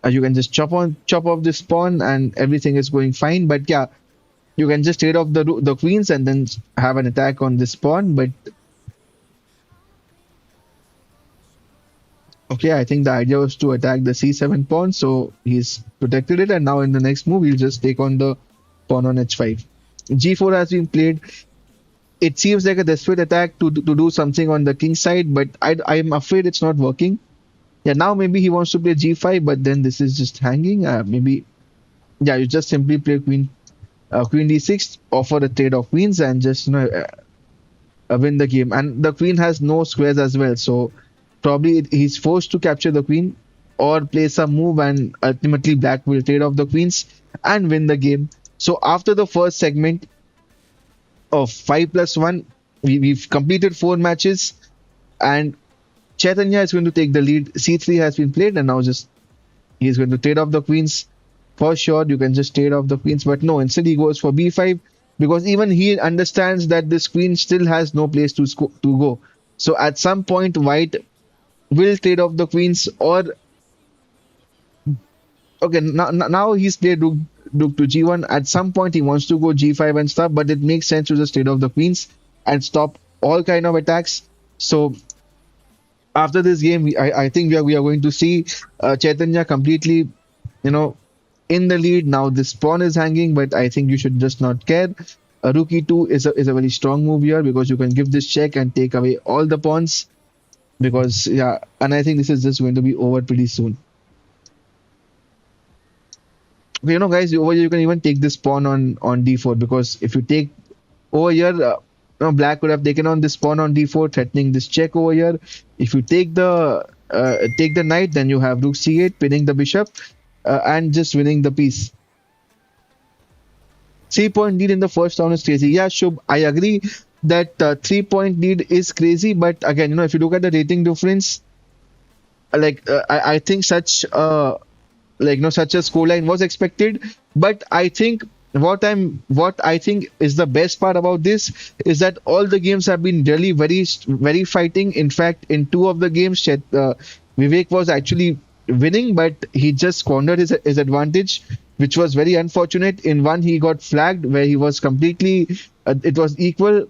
A: You can just chop off this pawn and everything is going fine. But yeah, you can just trade off the queens and then have an attack on this pawn. But okay, I think the idea was to attack the c7 pawn, so he's protected it, and now in the next move he'll just take on the pawn on h5. g4 has been played. it seems like a desperate attack to do something on the king side, but I'm afraid it's not working. Yeah, now maybe he wants to play g5, but then this is just hanging. Maybe yeah, you just simply play queen d6, offer a trade of queens, and just win the game. And the queen has no squares as well, so probably he's forced to capture the queen or play some move, and ultimately black will trade off the queens and win the game. So after the first segment of 5+1, we've completed 4 matches, and Chaitanya is going to take the lead. C3 has been played, and now just he's going to trade off the queens. For sure, you can just trade off the queens, but no, instead he goes for b5 because even he understands that this queen still has no place to go. So at some point, white will trade off the queens, or okay, now he's played rook to g1. At some point, he wants to go g5 and stuff, but it makes sense to just trade off the queens and stop all kind of attacks. So after this game, I think we are going to see Chaitanya completely, you know, in the lead. Now this pawn is hanging, but I think you should just not care. Rook e2 is a very strong move here because you can give this check and take away all the pawns. Because yeah, and I think this is just going to be over pretty soon. Guys, over here you can even take this pawn on d4, because if you take over here, black would have taken on this pawn on d4, threatening this check over here. If you take the knight, then you have rook c8, pinning the bishop, and just winning the piece. 3 point lead in the first round is crazy. Yeah, Shubh, I agree that 3 point lead is crazy, but again, if you look at the rating difference, I think such a scoreline was expected. But I think what I think is the best part about this is that all the games have been really very fighting. In fact, in 2 of the games, Vivek was actually winning, but he just squandered his advantage, which was very unfortunate. In one, he got flagged where he was completely, it was equal.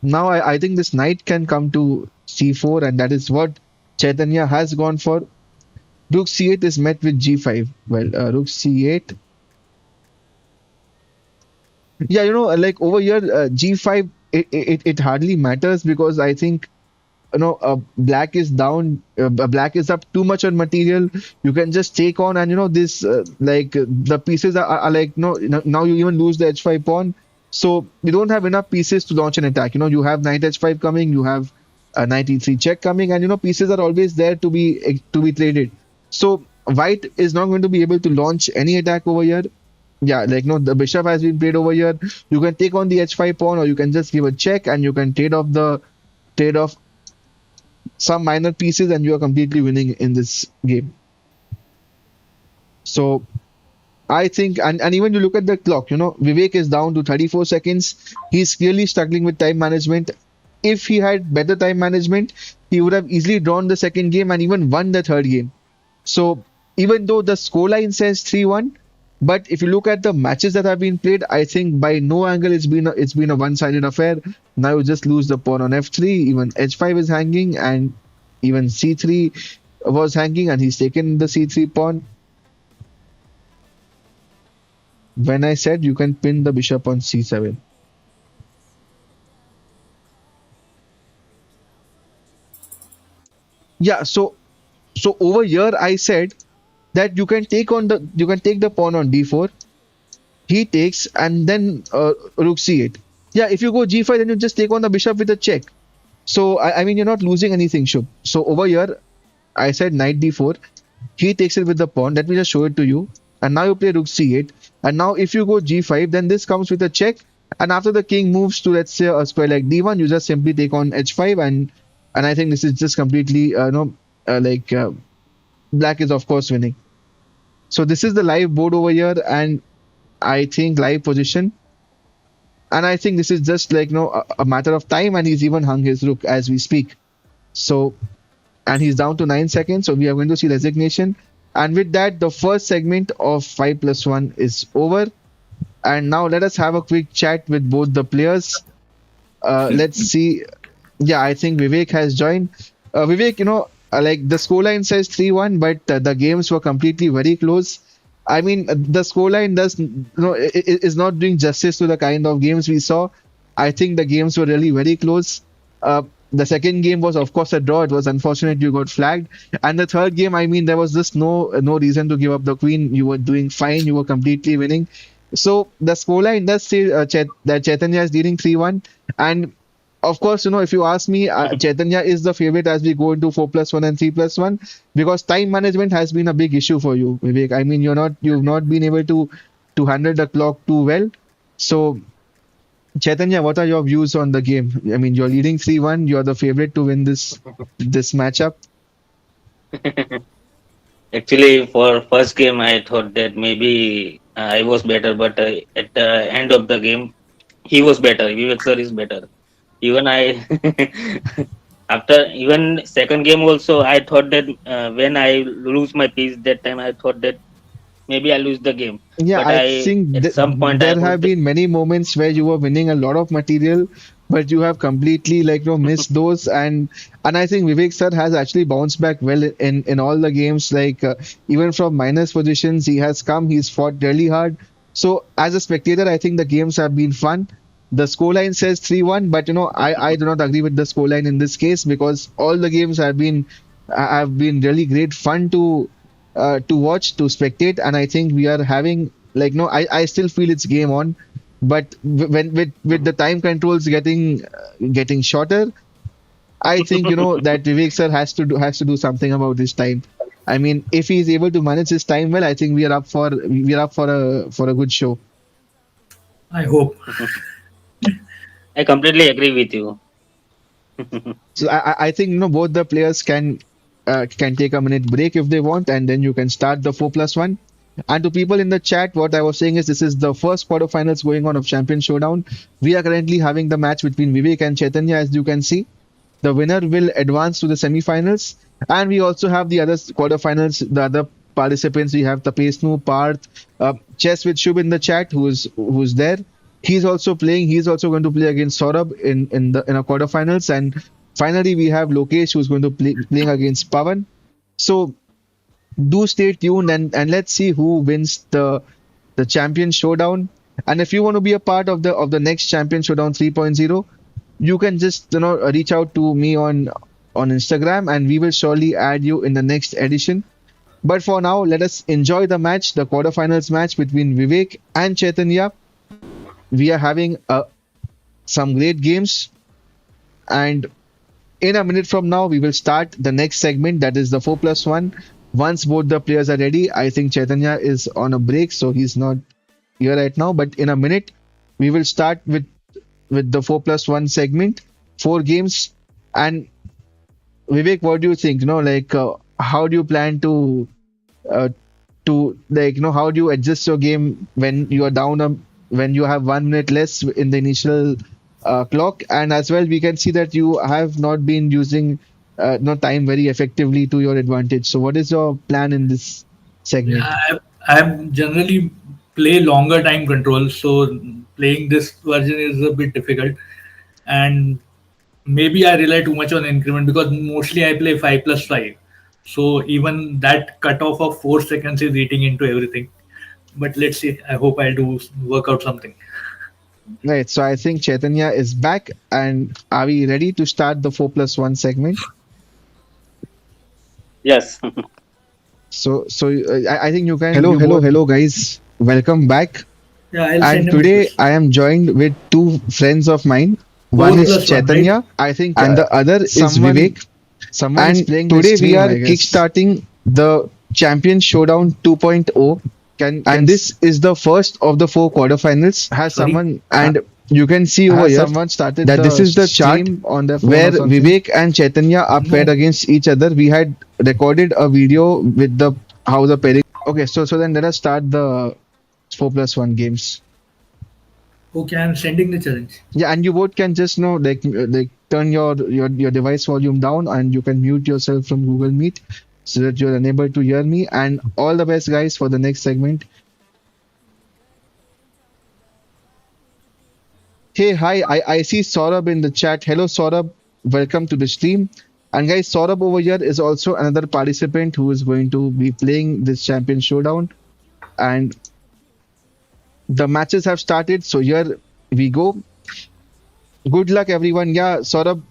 A: Now I think this knight can come to c4, and that is what Chaitanya has gone for. Rook c8 is met with g5. Well, rook c8. Yeah, like over here, g5, it hardly matters because I think black is down, black is up too much on material. You can just take on, and this the pieces are like no, now you even lose the h5 pawn, so you don't have enough pieces to launch an attack. You have knight h5 coming, you have knight e3 check coming, and pieces are always there to be traded. So white is not going to be able to launch any attack over here. Yeah, like no, the bishop has been played over here. You can take on the h5 pawn, or you can just give a check, and you can trade off some minor pieces, and you are completely winning in this game. So I think, and even you look at the clock, Vivek is down to 34 seconds. He's clearly struggling with time management. If he had better time management, he would have easily drawn the second game and even won the third game. So even though the scoreline says 3-1, but if you look at the matches that have been played, I think by no angle it's been a one-sided affair. Now you just lose the pawn on f3, even h5 is hanging, and even c3 was hanging, and he's taken the c3 pawn. When I said you can pin the bishop on c7. Yeah, so over here I said that you can take the pawn on d4. He takes, and then rook c8. Yeah, if you go g5, then you just take on the bishop with a check. So I mean, you're not losing anything, Shubh. So over here, I said knight d4. He takes it with the pawn. Let me just show it to you. And now you play rook c8. And now if you go g5, then this comes with a check. And after the king moves to, let's say, a square like d1, you just simply take on h5. And I think this is just completely black is of course winning. So this is the live board over here, and I think live position. And I think this is just like a matter of time, and he's even hung his rook as we speak. So, and he's down to 9 seconds, so we are going to see resignation. And with that, the first segment of 5+1 is over. And now let us have a quick chat with both the players. Let's see. Yeah, I think Vivek has joined. Vivek, like the scoreline says 3-1, but the games were completely very close. I mean, the scoreline does, is not doing justice to the kind of games we saw. I think the games were really very close. The second game was, of course, a draw. It was unfortunate you got flagged. And the third game, I mean, there was just no reason to give up the queen. You were doing fine. You were completely winning. So the scoreline does say that Chaitanya is leading 3-1. And of course, if you ask me, Chaitanya is the favorite as we go into 4+1 and 3+1 because time management has been a big issue for you, Vivek. I mean, you've not been able to handle the clock too well. So, Chaitanya, what are your views on the game? I mean, you're leading 3-1. You're the favorite to win this matchup.
C: Actually, for first game, I thought that maybe I was better, but at the end of the game, he was better. Vivek sir is better. Even I, after even second game also, I thought that when I lose my piece that time, I thought that maybe I lose the game.
A: Yeah,
C: But
A: I
C: I
A: think
C: at some point I
A: there
C: put
A: have been many moments where you were winning a lot of material, but you have completely missed those. And I think Vivek sir has actually bounced back well in all the games. Even from minus positions, he has come. He's fought really hard. So as a spectator, I think the games have been fun. The scoreline says 3-1, but I do not agree with the scoreline in this case because all the games have been really great fun to watch, to spectate, and I think we are having no, I still feel it's game on, but when with the time controls getting shorter, I think that Vivek sir has to do something about this time. I mean, if he is able to manage his time well, I think we are up for a good show.
B: I hope.
C: I completely agree with you.
A: So I think both the players can take a minute break if they want, and then you can start the 4+1. And to people in the chat, what I was saying is this is the first quarterfinals going on of Champion Showdown. We are currently having the match between Vivek and Chaitanya, as you can see. The winner will advance to the semifinals, and we also have the other quarterfinals, the other participants. We have Tapesnu, Parth, Chess with Shubh in the chat, who's there. He's also playing. He's also going to play against Saurabh in a quarterfinals, and finally we have Lokesh who's going to playing against Pavan. So do stay tuned and let's see who wins the champion showdown. And if you want to be a part of the next champion showdown 3.0, you can just reach out to me on Instagram, and we will surely add you in the next edition. But for now, let us enjoy the match, the quarterfinals match between Vivek and Chaitanya. We are having some great games, and in a minute from now, we will start the next segment, that is the 4+1. Once both the players are ready, I think Chaitanya is on a break, so he's not here right now. But in a minute, we will start with the 4+1 segment, four games. And Vivek, what do you think? How do you plan uh, to how do you adjust your game when you are down when you have 1 minute less in the initial clock? And as well, we can see that you have not been using no time very effectively to your advantage. So what is your plan in this
B: Yeah,
A: segment?
B: I generally play longer time controls, so playing this version is a bit difficult. And maybe I rely too much on increment because mostly I play 5+5. So even that cutoff of 4 seconds is eating into everything. But let's see. I hope I'll do work out something.
A: Right, so I think Chaitanya is back, and are we ready to start the 4+1 segment?
C: Yes.
A: So I think
B: You both.
A: hello guys, welcome back.
B: Yeah, I'll send
A: And
B: him
A: today
B: request.
A: I am joined with two friends of mine. One
B: Four
A: is
B: plus one, right?
A: Chaitanya,
B: I think
A: and the other is Vivek.
B: someone is
A: And
B: playing this
A: today we
B: stream,
A: are
B: I guess.
A: kickstarting the Champion Showdown 2.0.
B: Can
A: And this is the first of the four quarterfinals.
B: has someone
A: And you can see over
B: has
A: here
B: someone started
A: that this
B: the
A: is the chart
B: stream on their phone
A: where
B: or something?
A: Vivek and Chaitanya are paired
B: No.
A: against each other. We had recorded a video with the how the pairing. Okay, so then let us start the 4+1 games.
B: Okay, I'm sending the challenge.
A: Yeah, and you both can just turn your device volume down, and you can mute yourself from Google Meet so that you're unable to hear me. And all the best, guys, for the next segment. Hey, hi, I see Saurabh in the chat. Hello, Saurabh. Welcome to the stream. And guys, Saurabh over here is also another participant who is going to be playing this champion showdown. and the matches have started. So here we go. Good luck, everyone. Yeah, Saurabh,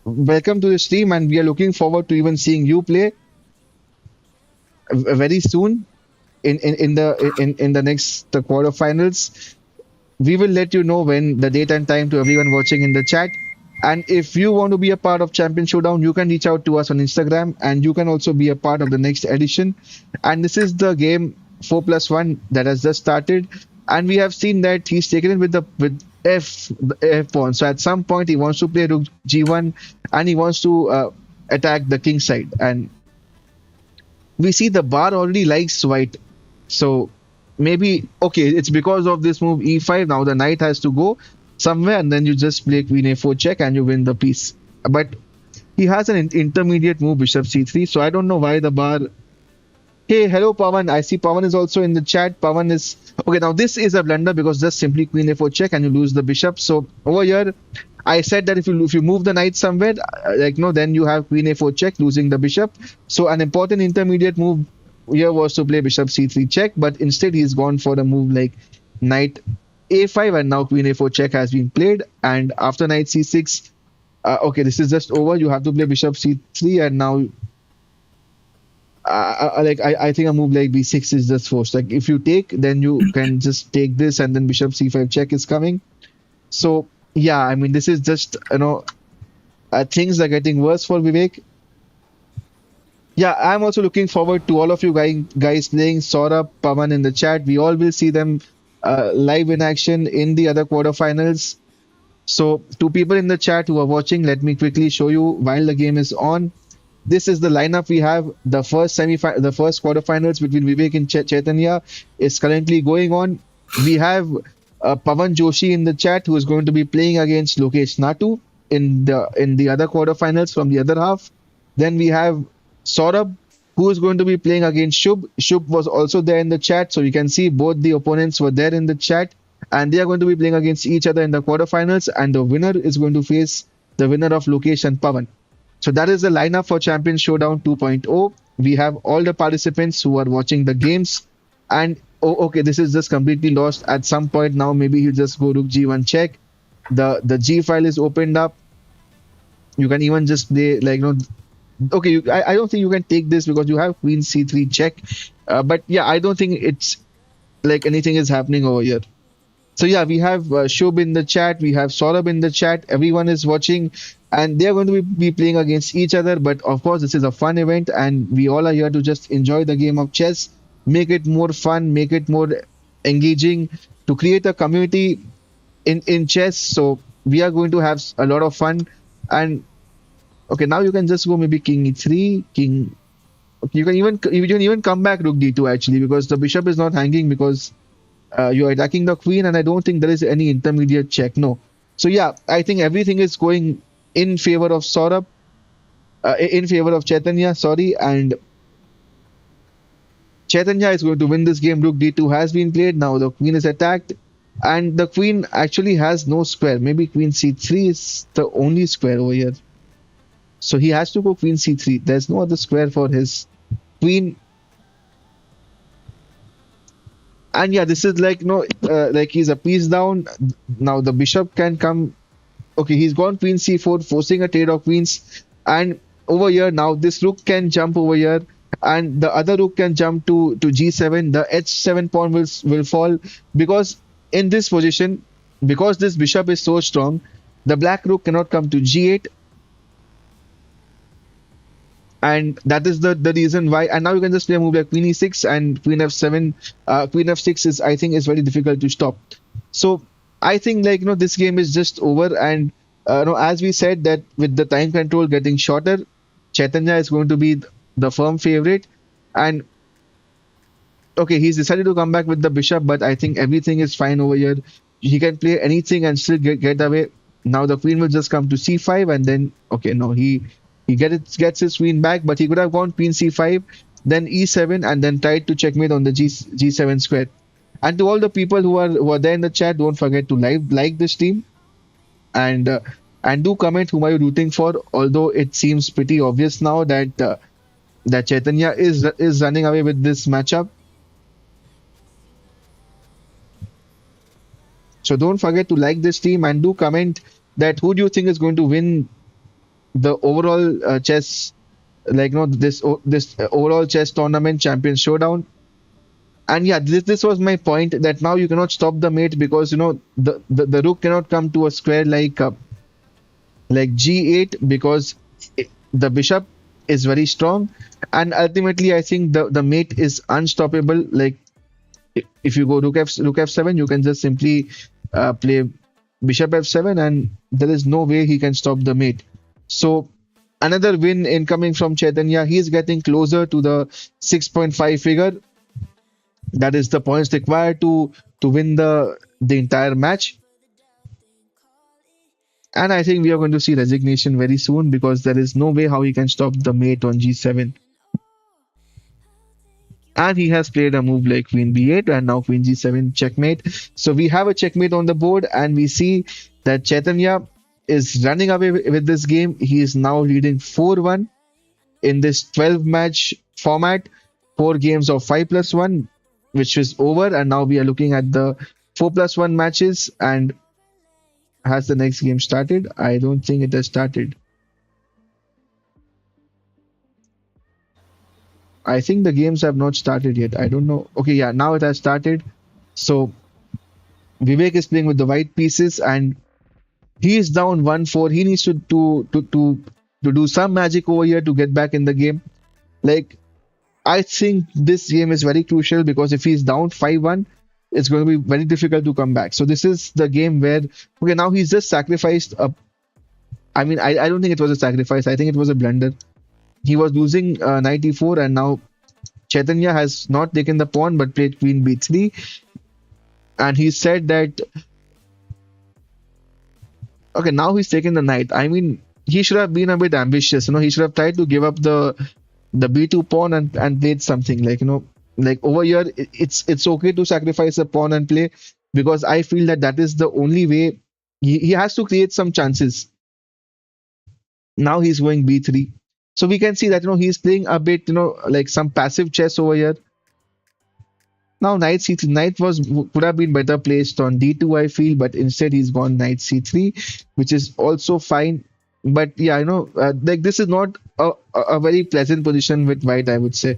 A: welcome to the stream, and we are looking forward to even seeing you play very soon in the next quarterfinals. We will let you know when the date and time to everyone watching in the chat. And if you want to be a part of Champion Showdown, you can reach out to us on Instagram, and you can also be a part of the next edition. And this is the game 4+1 that has just started, and we have seen that he's taken it with the F pawn. So at some point he wants to play Rook G1, and he wants to attack the king side. And we see the bar already likes white. So maybe okay, it's because of this move e5. Now the knight has to go somewhere, and then you just play queen a4 check and you win the piece. But he has an intermediate move bishop c3. So I don't know why the bar. Hey, hello Pawan. I see Pawan is also in the chat. Pawan is okay. Now this is a blunder because just simply queen a4 check and you lose the bishop. So over here, I said that if you move the knight somewhere, like no, then you have queen a4 check, losing the bishop. So an important intermediate move here was to play bishop c3 check, but instead he's gone for a move like knight a5, and now queen a4 check has been played. And after knight c6, okay, this is just over. You have to play bishop c3, and now I think a move like b6 is just forced. Like if you take, then you can just take this, and then bishop c5 check is coming. So yeah, I mean this is just things are getting worse for Vivek. Yeah, I'm also looking forward to all of you guys playing Saurabh, Pawan in the chat. We all will see them live in action in the other quarterfinals. So to people in the chat who are watching, let me quickly show you while the game is on. This is the lineup we have. The first quarterfinals between Vivek and Chaitanya is currently going on. We have Pawan Joshi in the chat, who is going to be playing against Lokesh Natu in the other quarterfinals from the other half. Then we have Saurabh, who is going to be playing against Shubh. Shubh was also there in the chat, so you can see both the opponents were there in the chat, and they are going to be playing against each other in the quarterfinals. And the winner is going to face the winner of Lokesh and Pawan. So that is the lineup for Champion Showdown 2.0. We have all the participants who are watching the games. And oh, okay, this is just completely lost at some point. Now maybe he'll just go rook g1 check. The G file is opened up. You can even just play like okay. I don't think you can take this because you have queen c3 check. But yeah, I don't think it's like anything is happening over here. So yeah, we have Shubh in the chat, we have Saurabh in the chat, everyone is watching, and they're going to be playing against each other. But of course, this is a fun event, and we all are here to just enjoy the game of chess, make it more fun, make it more engaging, to create a community in chess. So we are going to have a lot of fun. And okay, now you can just go maybe king e3, king. Okay, you can even come back rook d2 actually, because the bishop is not hanging because you're attacking the queen, and I don't think there is any intermediate check. No. So yeah, I think everything is going in favor of Saurabh, in favor of Chaitanya, sorry, and Chaitanya is going to win this game. Rook d2 has been played. Now the queen is attacked, and the queen actually has no square. Maybe queen c3 is the only square over here. So he has to go queen c3. There's no other square for his queen. And yeah, this is like like he's a piece down. Now the bishop can come. Okay, he's gone queen c4, forcing a trade of queens. And over here now, this rook can jump over here, and the other rook can jump to g7. The h7 pawn will fall, because in this position, because this bishop is so strong, the black rook cannot come to g8. And that is the reason why. And now you can just play a move like queen e6 and queen f7. Queen f6 is, I think, is very difficult to stop. So I think like this game is just over. And as we said, that with the time control getting shorter, Chaitanya is going to be the firm favorite. And okay, he's decided to come back with the bishop, but I think everything is fine over here. He can play anything and still get away. Now the queen will just come to c5, and then okay, no, he gets his queen back, but he could have gone queen c5, then e7, and then tried to checkmate on the g7 square. And to all the people who are there in the chat, don't forget to like this team, and do comment whom are you rooting for. Although it seems pretty obvious now that that Chaitanya is running away with this matchup. So don't forget to like this team and do comment that who do you think is going to win the overall chess, like this overall chess tournament champion showdown. And yeah, this was my point that now you cannot stop the mate because the rook cannot come to a square like g8 because the bishop is very strong, and ultimately I think the mate is unstoppable. Like if you go rook f7, you can just simply play bishop f7, and there is no way he can stop the mate. So another win incoming from Chaitanya. He is getting closer to the 6.5 figure. That is the points required to win the entire match. And I think we are going to see resignation very soon because there is no way how he can stop the mate on g7. And he has played a move like queen b8 and now queen g7 checkmate. So we have a checkmate on the board, and we see that Chaitanya is running away with this game. He is now leading 4-1 in this 12 match format, 4 games of 5 plus 1, which is over. And now we are looking at the 4 plus 1 matches. And has the next game started? I don't think it has started. I think the games have not started yet. I don't know. Okay, yeah, now it has started. So Vivek is playing with the white pieces, and he is down 1-4. He needs to do some magic over here to get back in the game. Like I think this game is very crucial because if he's down 5-1, it's going to be very difficult to come back. So this is the game where okay, now he's just sacrificed a. I mean, I don't think it was a sacrifice. I think it was a blunder. He was losing knight e4, and now Chaitanya has not taken the pawn but played queen b3, and he said that okay, now he's taken the knight. I mean, he should have been a bit ambitious. He should have tried to give up the b2 pawn and played something like like over here. It's okay to sacrifice a pawn and play because I feel that that is the only way. He has to create some chances. Now he's going b3. So we can see that he's playing a bit like some passive chess over here. Now knight c3, knight could have been better placed on d2 I feel, but instead he's gone knight c3, which is also fine. But yeah, like this is not a very pleasant position with white, I would say.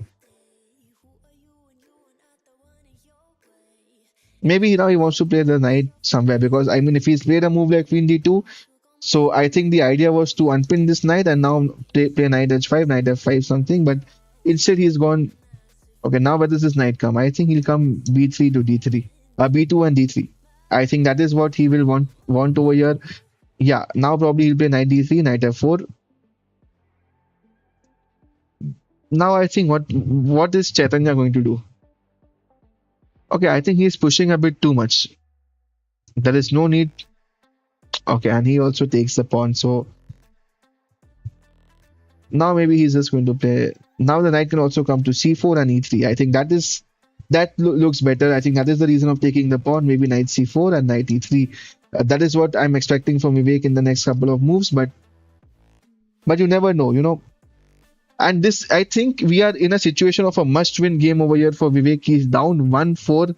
A: Maybe now he wants to play the knight somewhere because I mean if he's played a move like queen d2, so I think the idea was to unpin this knight and now play knight h5, knight f5 something, but instead he's gone. Okay, now where does this knight come? I think he'll come b3 to d3, b2 and d3. I think that is what he will want over here. Yeah, now probably he'll play knight d3, knight f4. Now I think what is Chaitanya going to do? Okay, I think he's pushing a bit too much. There is no need. Okay, and he also takes the pawn. So now maybe he's just going to play. Now the knight can also come to c4 and e3. I think that looks better. I think that is the reason of taking the pawn. Maybe knight c4 and knight e3. That is what I'm expecting from Vivek in the next couple of moves. But you never know. And this, I think we are in a situation of a must-win game over here for Vivek. He's down 1-4,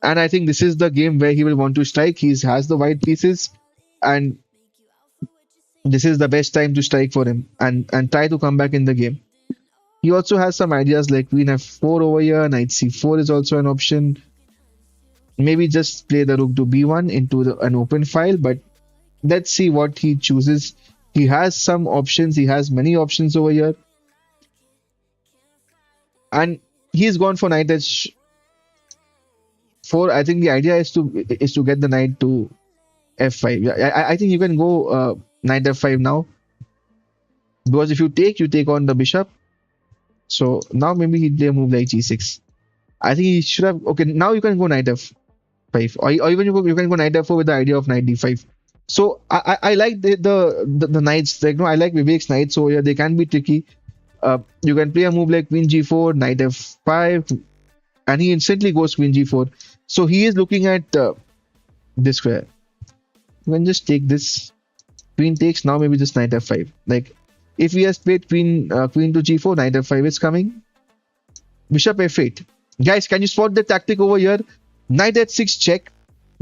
A: and I think this is the game where he will want to strike. He has the white pieces, and this is the best time to strike for him and try to come back in the game. He also has some ideas like queen f4 over here, knight c4 is also an option. Maybe just play the rook to b1 into an open file, but let's see what he chooses. He has some options. He has many options over here. And he's gone for knight h4. I think the idea is to get the knight to f5. Yeah, I think you can go knight f5 now. Because if you take on the bishop. So now maybe he'd play a move like g6. I think he should have. Okay, now you can go knight f5, or even you can go knight f4 with the idea of knight d5. So I like the knights. Like I like Vivek's knights over here. They can be tricky. You can play a move like queen g4, knight f5, and he instantly goes queen g4. So he is looking at this square. You can just take this. Queen takes. Now maybe just knight f5. Like if he has played queen to g4, knight f5 is coming. Bishop f8. Guys, can you spot the tactic over here? Knight h6 check.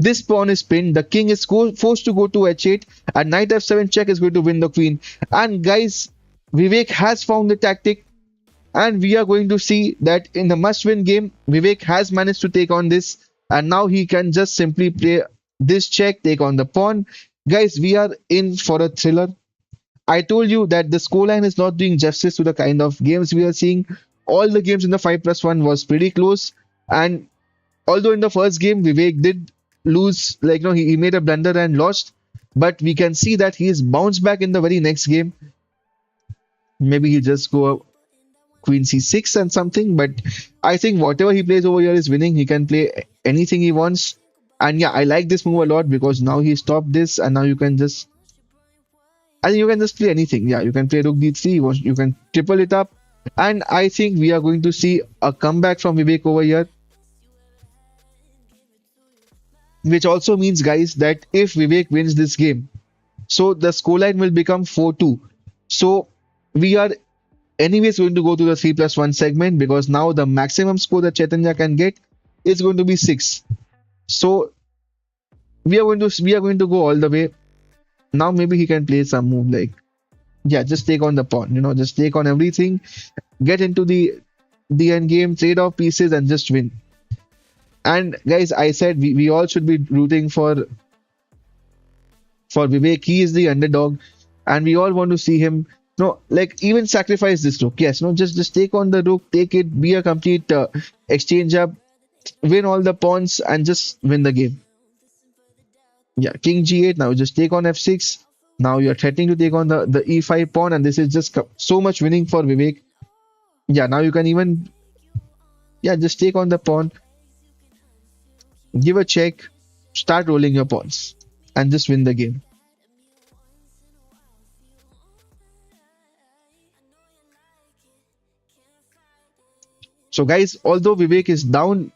A: This pawn is pinned. The king is forced to go to h8, and knight f7 check is going to win the queen. And guys, Vivek has found the tactic, and we are going to see that in the must-win game, Vivek has managed to take on this, and now he can just simply play this check, take on the pawn. Guys, we are in for a thriller. I told you that the scoreline is not doing justice to the kind of games we are seeing. All the games in the 5 plus 1 was pretty close, and although in the first game Vivek did lose, like he made a blunder and lost, but we can see that he is bounced back in the very next game. Maybe he just go queen c6 and something, but I think whatever he plays over here is winning. He can play anything he wants, and yeah, I like this move a lot because now he stopped this, and now you can just, I think you can just play anything. Yeah, you can play rook d3, you can triple it up, and I think we are going to see a comeback from Vivek over here, which also means, guys, that if Vivek wins this game, so the scoreline will become 4-2. So we are anyways going to go to the 3 plus 1 segment, because now the maximum score that Chaitanya can get is going to be 6. So we are going to go all the way. Now maybe he can play some move like, yeah, just take on the pawn, just take on everything, get into the end game, trade off pieces, and just win. And guys, I said we all should be rooting for Vivek. He is the underdog, and we all want to see him. No, like even sacrifice this rook. Yes, no, just take on the rook, take it, be a complete exchange up, win all the pawns, and just win the game. Yeah, king g8. Now just take on f6. Now you're threatening to take on the e5 pawn, and this is just so much winning for Vivek. Yeah, now you can even, yeah, just take on the pawn, give a check, start rolling your pawns, and just win the game. So guys, although Vivek is down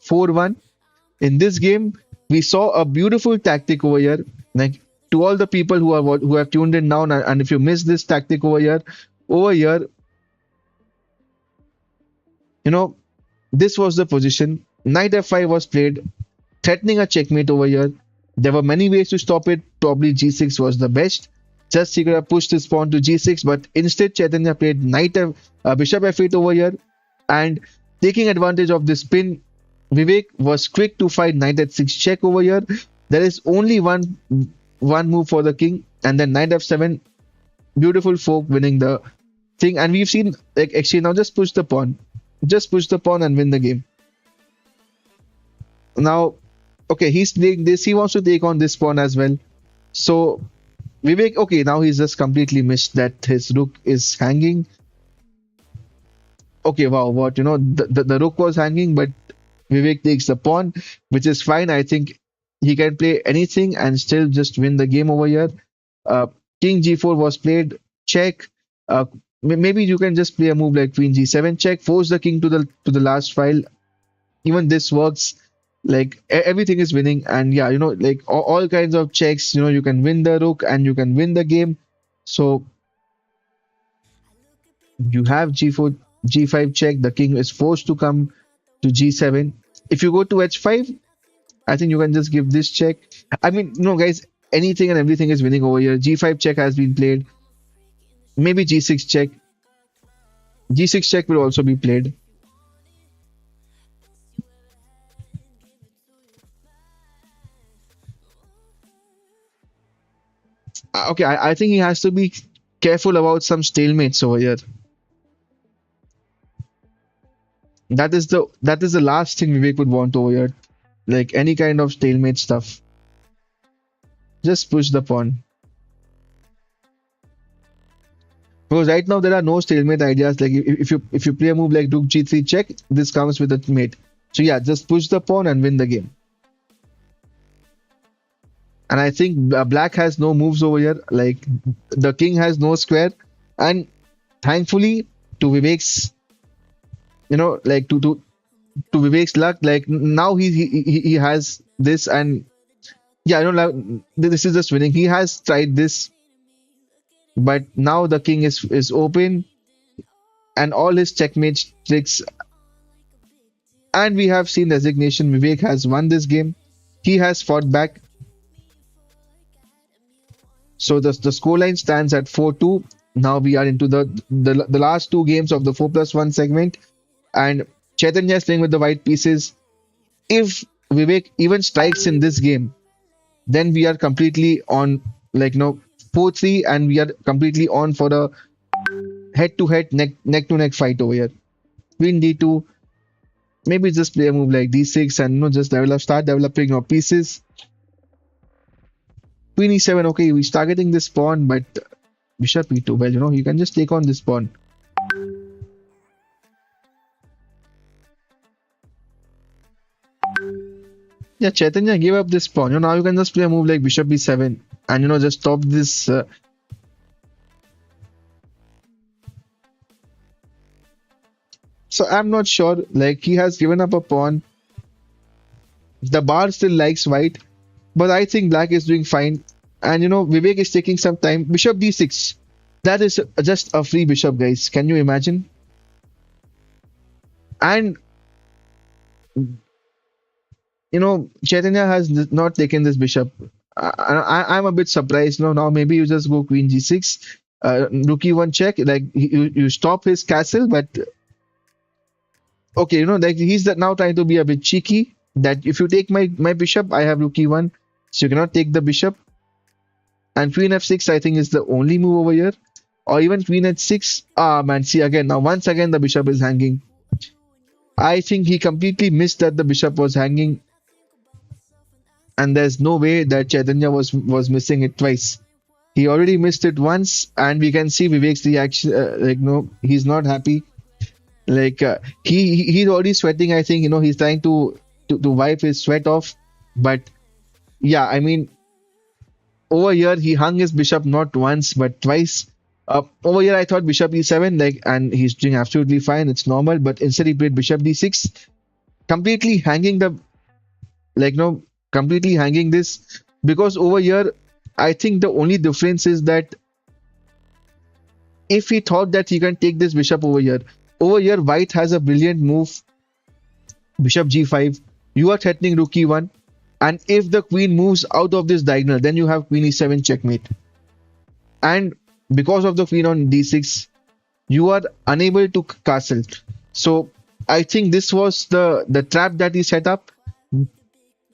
A: 4-1 in this game, we saw a beautiful tactic over here. Like, to all the people who have tuned in now, and if you missed this tactic over here, this was the position. Knight f5 was played, threatening a checkmate over here. There were many ways to stop it. Probably g6 was the best. Just he could have pushed his pawn to g6, but instead Chaitanya played bishop f8 over here, and taking advantage of this pin, Vivek was quick to fight knight h6 check over here. There is only one move for the king, and then knight f7, beautiful fork winning the thing. And we've seen like exchange. Now just push the pawn, and win the game. Now, okay, he's playing this. He wants to take on this pawn as well. So Vivek, okay, now he's just completely missed that his rook is hanging. Okay, wow, what, the rook was hanging, but Vivek takes the pawn, which is fine. I think he can play anything and still just win the game over here. Uh, King g4 was played, check. Maybe you can just play a move like queen g7 check, force the king to the last file. Even this works. Like everything is winning, and yeah, like all kinds of checks. You can win the rook and you can win the game. So you have g4, g5 check. The king is forced to come to g7. If you go to h5, I think you can just give this check. I mean, guys, anything and everything is winning over here. G5 check has been played. Maybe g6 check. G6 check will also be played. Okay, I think he has to be careful about some stalemates over here. That is the last thing Vivek would want over here. Like any kind of stalemate stuff. Just push the pawn. Because right now there are no stalemate ideas. Like if you play a move like rook g3 check, this comes with a mate. So yeah, just push the pawn and win the game. And I think black has no moves over here. Like the king has no square, and thankfully to Vivek's, like to Vivek's luck, like now he has this, and yeah, like, this is just winning. He has tried this, but now the king is open, and all his checkmate tricks, and we have seen resignation. Vivek has won this game. He has fought back. So the scoreline stands at 4-2. Now we are into the last two games of the 4+1 segment, and Chaitanya is playing with the white pieces. If Vivek even strikes in this game, then we are completely on, like, 4-3, and we are completely on for a head-to-head, neck-to-neck fight over here. Queen D2, maybe just play a move like D6 and just start developing your pieces. Queen E7, okay, he's targeting this pawn, but Bishop E2, well, you can just take on this pawn. Yeah, Chaitanya gave up this pawn. Now you can just play a move like Bishop B7 and just stop this. So I'm not sure. Like, he has given up a pawn. The bar still likes white, but I think black is doing fine. And Vivek is taking some time. Bishop D6. That is just a free bishop, guys. Can you imagine? And Chaitanya has not taken this bishop. I'm a bit surprised. Now maybe you just go queen g6, rook e1 check. Like, you stop his castle, but okay, like he's now trying to be a bit cheeky. That if you take my bishop, I have rook e1, so you cannot take the bishop. And queen f6, I think, is the only move over here, or even queen h6. Ah man, see again. Now once again the bishop is hanging. I think he completely missed that the bishop was hanging, and there's no way that Chaitanya was missing it twice. He already missed it once, and we can see Vivek's reaction. Like, no, he's not happy. Like, he's already sweating. I think he's trying to wipe his sweat off. But yeah, I mean, over here he hung his bishop not once but twice. Over here I thought bishop e7, like, and he's doing absolutely fine. It's normal, but instead he played bishop d6, completely hanging the, like, completely hanging this, because over here I think the only difference is that if he thought that he can take this bishop over here white has a brilliant move, bishop g5. You are threatening rook e1, and if the queen moves out of this diagonal, then you have queen e7 checkmate. And because of the queen on d6, you are unable to castle. So I think this was the trap that he set up.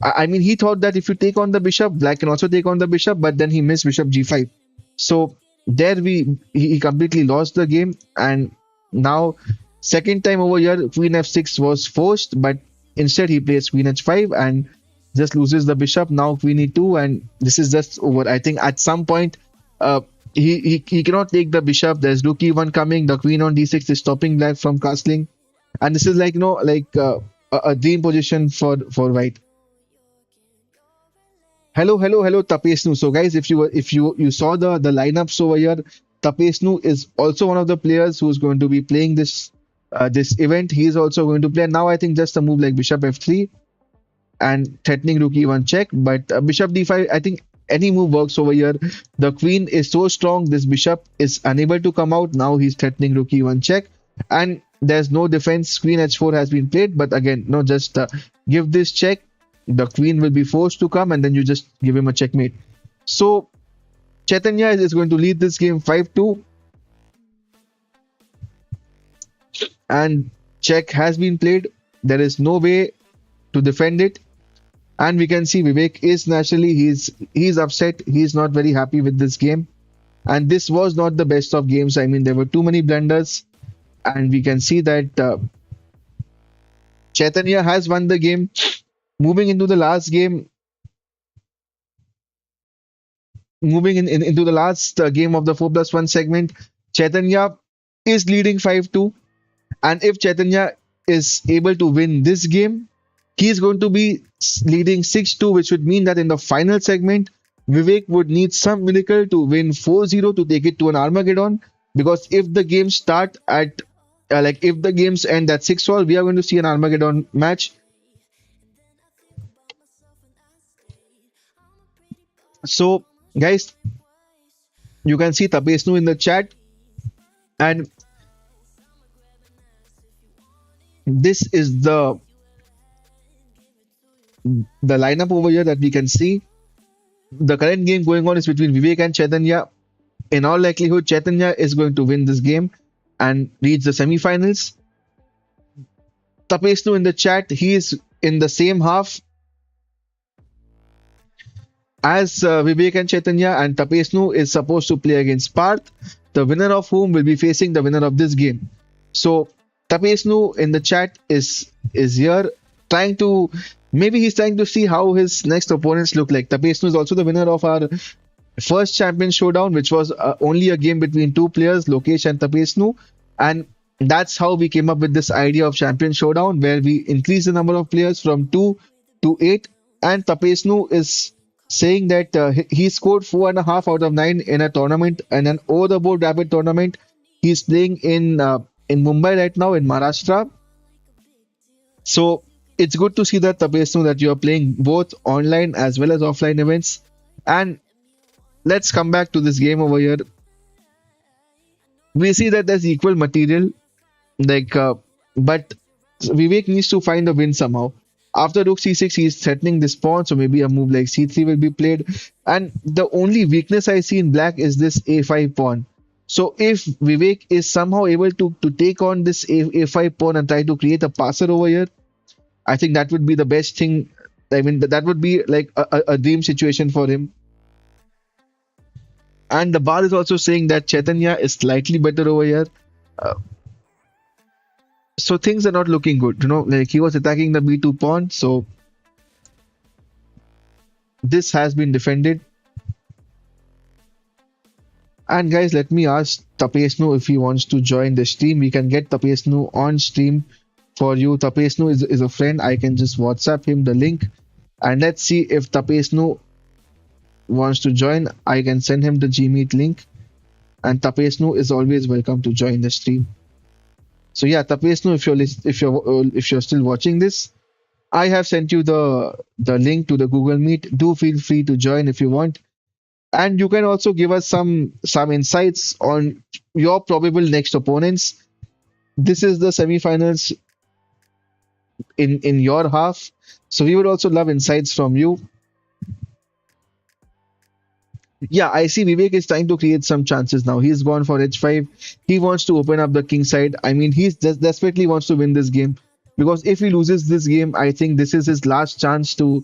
A: I mean, he thought that if you take on the bishop, black can also take on the bishop, but then he missed bishop g5. So there he completely lost the game. And now second time over here, queen f6 was forced, but instead he plays queen h5 and just loses the bishop. Now queen e2, and this is just over. I think at some point, he cannot take the bishop. There's rook e1 coming. The queen on d6 is stopping black from castling, and this is like a dream position for white. Hello, Tapesnu. So guys, if you saw the lineups over here, Tapesnu is also one of the players who's going to be playing this event. He is also going to play. Now I think just a move like bishop f3 and threatening rook e1 check, but bishop d5. I think any move works over here. The queen is so strong. This bishop is unable to come out. Now he's threatening rook e1 check, and there's no defense. Queen h4 has been played, but again, no, just give this check. The queen will be forced to come, and then you just give him a checkmate. So Chaitanya is going to lead this game 5-2, and check has been played. There is no way to defend it, and we can see Vivek is naturally he's upset. He's not very happy with this game, and this was not the best of games. I mean, there were too many blunders, and we can see that Chaitanya has won the game. Moving into the last game, into the last game of the 4+1 segment, Chaitanya is leading 5-2, and if Chaitanya is able to win this game, he is going to be leading 6-2, which would mean that in the final segment, Vivek would need some miracle to win 4-0 to take it to an Armageddon. Because if the games start at if the games end at 6-all, we are going to see an Armageddon match. So, guys, you can see Tapesnu in the chat, and this is the lineup over here that we can see, the current game going on is between Vivek and Chaitanya. In all likelihood, Chaitanya is going to win this game and reach the semifinals. Tapesnu in the chat, he is in the same half as Vivek and Chaitanya, and Tapesnu is supposed to play against Parth, the winner of whom will be facing the winner of this game. So Tapesnu in the chat is here trying to, maybe he's trying to see how his next opponents look like. Tapesnu is also the winner of our first champion showdown, which was only a game between two players, Lokesh and Tapesnu, and that's how we came up with this idea of champion showdown, where we increase the number of players from two to eight. And Tapesnu is saying that he scored 4.5 out of 9 in a tournament, in an over the board rapid tournament. He's playing in Mumbai right now in Maharashtra. So it's good to see that Tapesnu that you're playing both online as well as offline events. And let's come back to this game over here. We see that there's equal material, like, but Vivek needs to find a win somehow. After rook c6, he's threatening this pawn, so maybe a move like c3 will be played. And the only weakness I see in black is this a5 pawn. So if Vivek is somehow able to take on this a5 pawn and try to create a passer over here, I think that would be the best thing. I mean, that would be like a dream situation for him. And the bar is also saying that Chaitanya is slightly better over here. Uh, so things are not looking good. Like he was attacking the b2 pawn. So this has been defended. And guys, let me ask Tapesnu if he wants to join the stream. We can get Tapesnu on stream for you. Tapesnu is a friend. I can just WhatsApp him the link. And let's see if Tapesnu wants to join. I can send him the Gmeet link. And Tapesnu is always welcome to join the stream. So yeah, Tapesnu, if you're still watching this, I have sent you the link to the Google Meet. Do feel free to join if you want. And you can also give us some insights on your probable next opponents. This is the semifinals in your half. So we would also love insights from you. Yeah, I see Vivek is trying to create some chances now. He's gone for h5. He wants to open up the king side. I mean, he's just desperately wants to win this game, because if he loses this game, I think this is his last chance to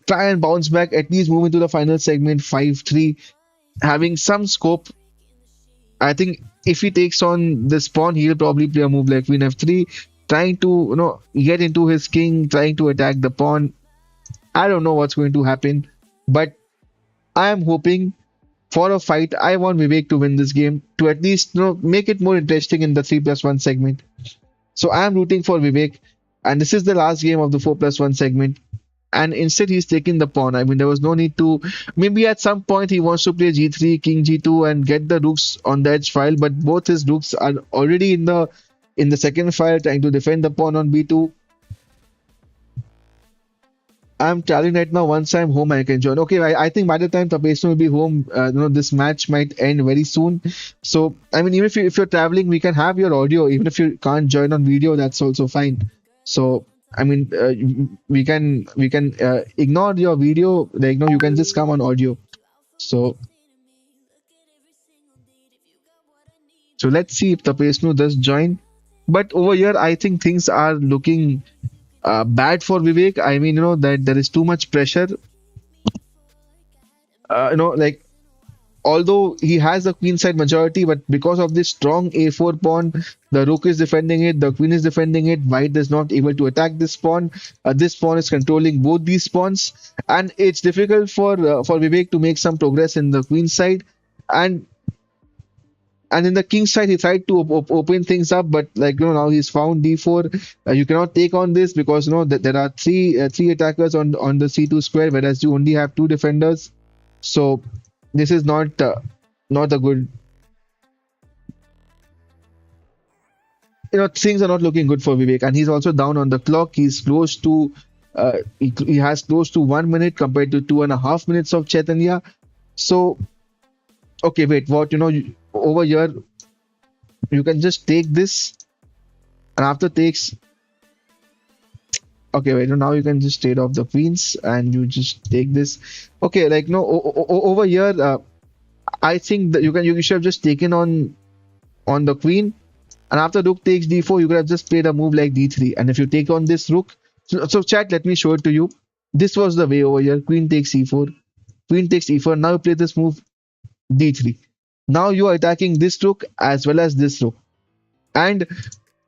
A: try and bounce back, at least move into the final segment 5-3, having some scope. I think if he takes on this pawn, he'll probably play a move like queen f3, trying to get into his king, trying to attack the pawn. I don't know what's going to happen, but I am hoping for a fight. I want Vivek to win this game to at least make it more interesting in the 3+1 segment. So I am rooting for Vivek, and this is the last game of the 4+1 segment. And instead, he's taking the pawn. I mean, there was no need to. Maybe at some point he wants to play g3, king g2, and get the rooks on the edge file. But both his rooks are already in the second file, trying to defend the pawn on b2. I'm traveling right now. Once I'm home, I can join. Okay, I think by the time Tapesnu will be home, this match might end very soon. So, I mean, even if you're traveling, we can have your audio. Even if you can't join on video, that's also fine. So, I mean, we can ignore your video. Like, no, you can just come on audio. So, so let's see if Tapesnu does join. But over here, I think things are looking bad for Vivek. I mean, that there is too much pressure. Like, although he has the queen side majority, but because of this strong a4 pawn, the rook is defending it, the queen is defending it. White is not able to attack this pawn. This pawn is controlling both these pawns, and it's difficult for Vivek to make some progress in the queen side. And in the king side, he tried to open things up, but like now he's found d4. You cannot take on this because that there are three attackers on the c2 square, whereas you only have two defenders. So this is not a good. Things are not looking good for Vivek, and he's also down on the clock. He's close to. He has close to 1 minute compared to 2.5 minutes of Chaitanya. So okay, wait, what over here, you can just take this, and after takes, Okay, wait, now you can just trade off the queens and you just take this. Okay, like no, over here, I think that you should have just taken on the queen, and after rook takes d4, you could have just played a move like d3. And if you take on this rook, so chat, let me show it to you. This was the way over here. Queen takes e4, queen takes e4. Now you play this move d3. Now you are attacking this rook as well as this rook, and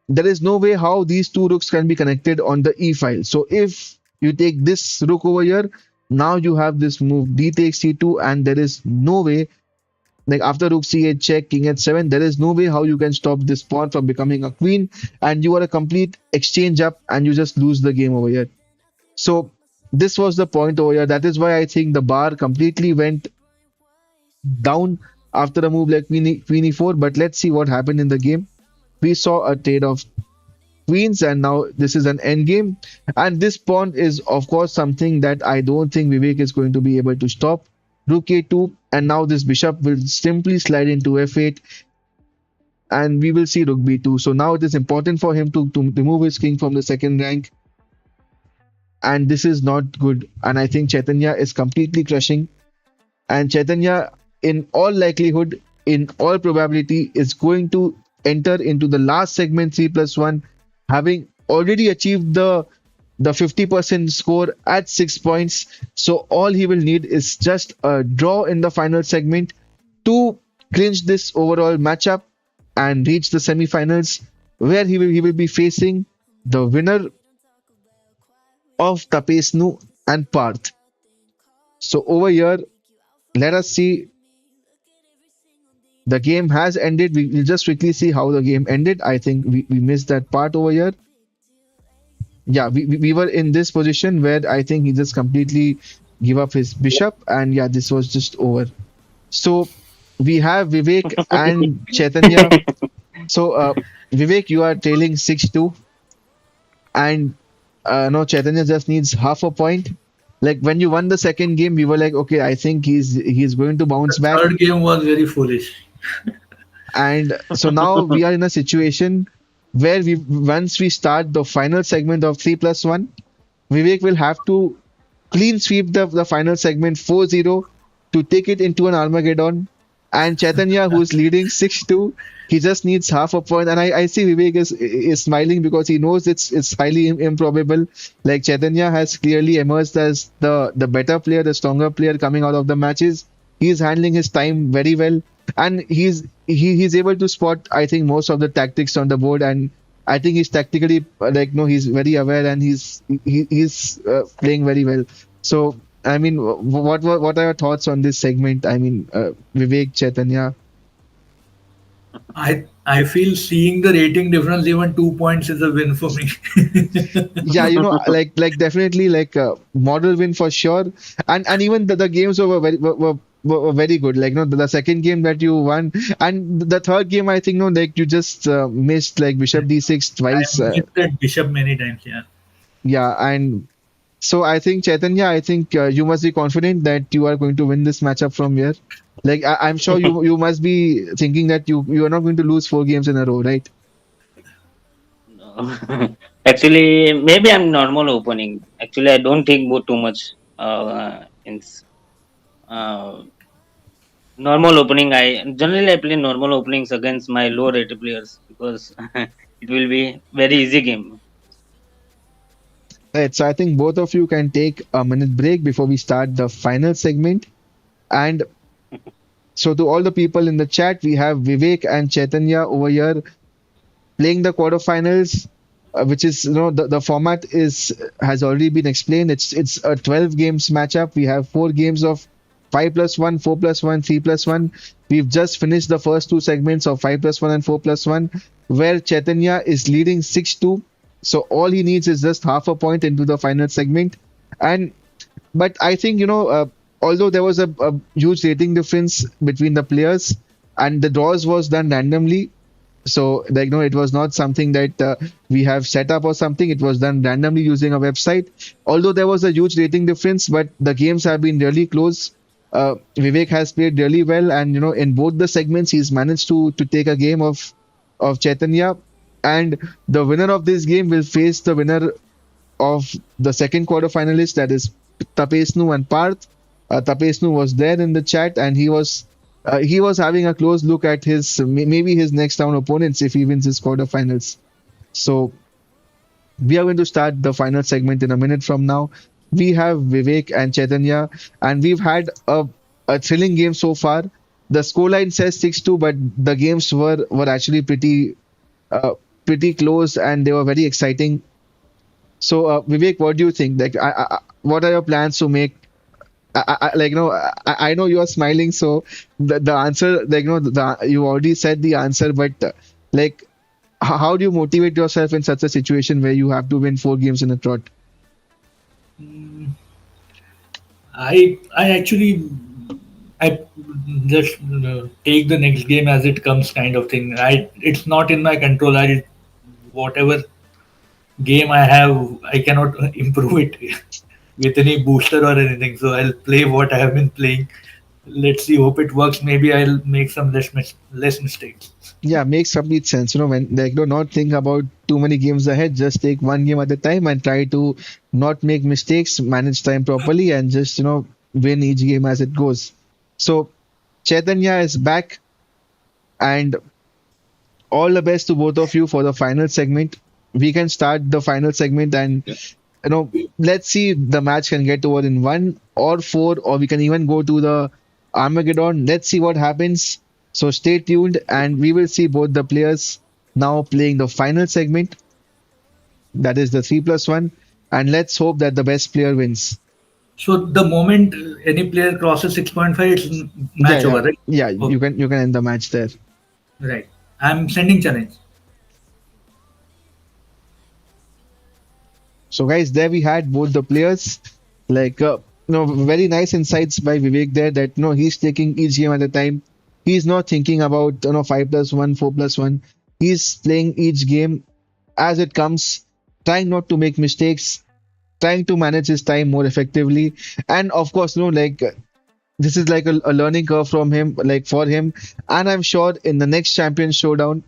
A: there is no way how these two rooks can be connected on the e file. So if you take this rook over here, now you have this move d takes c2, and there is no way, like after rook c8 check, king h7, there is no way how you can stop this pawn from becoming a queen, and you are a complete exchange up, and you just lose the game over here. So this was the point over here. That is why I think the bar completely went down after a move like queen e4. But let's see what happened in the game. We saw a trade of queens, and now this is an end game, and this pawn is of course something that I don't think Vivek is going to be able to stop. Rook a2, and now this bishop will simply slide into f8, and we will see rook b2. So now it is important for him to remove his king from the second rank, and this is not good, and I think Chaitanya is completely crushing, and Chaitanya, in all likelihood, in all probability, is going to enter into the last segment 3 plus 1, having already achieved the 50% score at 6 points. So all he will need is just a draw in the final segment to clinch this overall matchup and reach the semifinals, where he will be facing the winner of Tapesnu and Parth. So over here, let us see. The game has ended. We'll just quickly see how the game ended. I think we missed that part over here. Yeah, we were in this position where I think he just completely gave up his bishop, and yeah, this was just over. So we have Vivek and Chaitanya. So Vivek, you are trailing 6-2, and no, Chaitanya just needs half a point. Like when you won the second game, we were like, okay, I think he's going to bounce
B: The
A: back.
B: third game was very foolish.
A: And so now we are in a situation where we once we start the final segment of 3 plus 1, Vivek will have to clean sweep the final segment 4-0 to take it into an Armageddon. And Chaitanya, who's leading 6-2, he just needs half a point. And I see Vivek is smiling because he knows it's highly improbable. Like Chaitanya has clearly emerged as the better player, the stronger player coming out of the matches. He's handling his time very well, and he's able to spot, I think, most of the tactics on the board. And I think he's tactically like no, he's very aware, and he's playing very well. So I mean, what are your thoughts on this segment? I mean, Vivek, Chaitanya.
B: I feel seeing the rating difference even 2 points is a win for me.
A: Yeah, like definitely like a model win for sure. And even the games were very good. Like no, the second game that you won, and the third game, I think no, like you just missed like bishop d6
B: I
A: twice.
B: missed that bishop many times. Yeah.
A: Yeah, and so I think Chaitanya, I think you must be confident that you are going to win this matchup from here. Like I'm sure you must be thinking that you are not going to lose 4 games in a row, right?
C: No. Actually, maybe I'm normal opening. Actually, I don't think about too much. In uh, normal opening, I play normal openings against my low rated players because it will be very easy game.
A: Right. So I think both of you can take a minute break before we start the final segment. And so to all the people in the chat, we have Vivek and Chaitanya over here playing the quarterfinals, which is the format is has already been explained. It's a 12 games matchup. We have 4 games of 5 plus 1, 4 plus 1, 3 plus 1. We've just finished the first 2 segments of 5 plus 1 and 4 plus 1, where Chaitanya is leading 6-2. So all he needs is just half a point into the final segment. And but I think although there was a huge rating difference between the players, and the draws was done randomly, so like no, it was not something that we have set up or something. It was done randomly using a website. Although there was a huge rating difference, but the games have been really close. Vivek has played really well, and in both the segments he's managed to take a game of Chaitanya, and the winner of this game will face the winner of the second quarterfinalist, that is Tapesnu and Parth. Tapesnu was there in the chat, and he was having a close look at his maybe his next round opponents if he wins his quarterfinals. So we are going to start the final segment in a minute from now. We have Vivek and Chaitanya, and we've had a thrilling game so far. The scoreline says 6-2, but the games were actually uh, pretty close and they were very exciting. So, Vivek, what do you think? Like, what are your plans to make? Like, I know you are smiling, so the answer, like, you already said the answer, but like, how do you motivate yourself in such a situation where you have to win 4 games in a trot?
B: I actually I just take the next game as it comes, kind of thing. It's not in my control. I Whatever game I have, I cannot improve it with any booster or anything. So I'll play what I have been playing. Let's see. Hope it works. Maybe I'll make some less mistakes.
A: Yeah, makes complete sense. When like not think about too many games ahead, just take one game at a time and try to not make mistakes, manage time properly, and just win each game as it goes. So Chaitanya is back, and all the best to both of you for the final segment. We can start the final segment, and let's see if the match can get over in 1 or 4, or we can even go to the Armageddon. Let's see what happens. So stay tuned, and we will see both the players now playing the final segment. That is the 3+1, and let's hope that the best player wins.
B: So the moment any player crosses 6.5, it's
A: Yeah,
B: match
A: yeah,
B: over, right?
A: yeah.
B: Okay,
A: You can end the match there.
B: right. I'm sending challenge.
A: So, guys, there we had both the players. Like, very nice insights by Vivek there that, he's taking each game at a time. He's not thinking about, 5+1, 4+1. He's playing each game as it comes, trying not to make mistakes, trying to manage his time more effectively. And of course, like, this is like a learning curve from him, like for him. And I'm sure in the next champion showdown,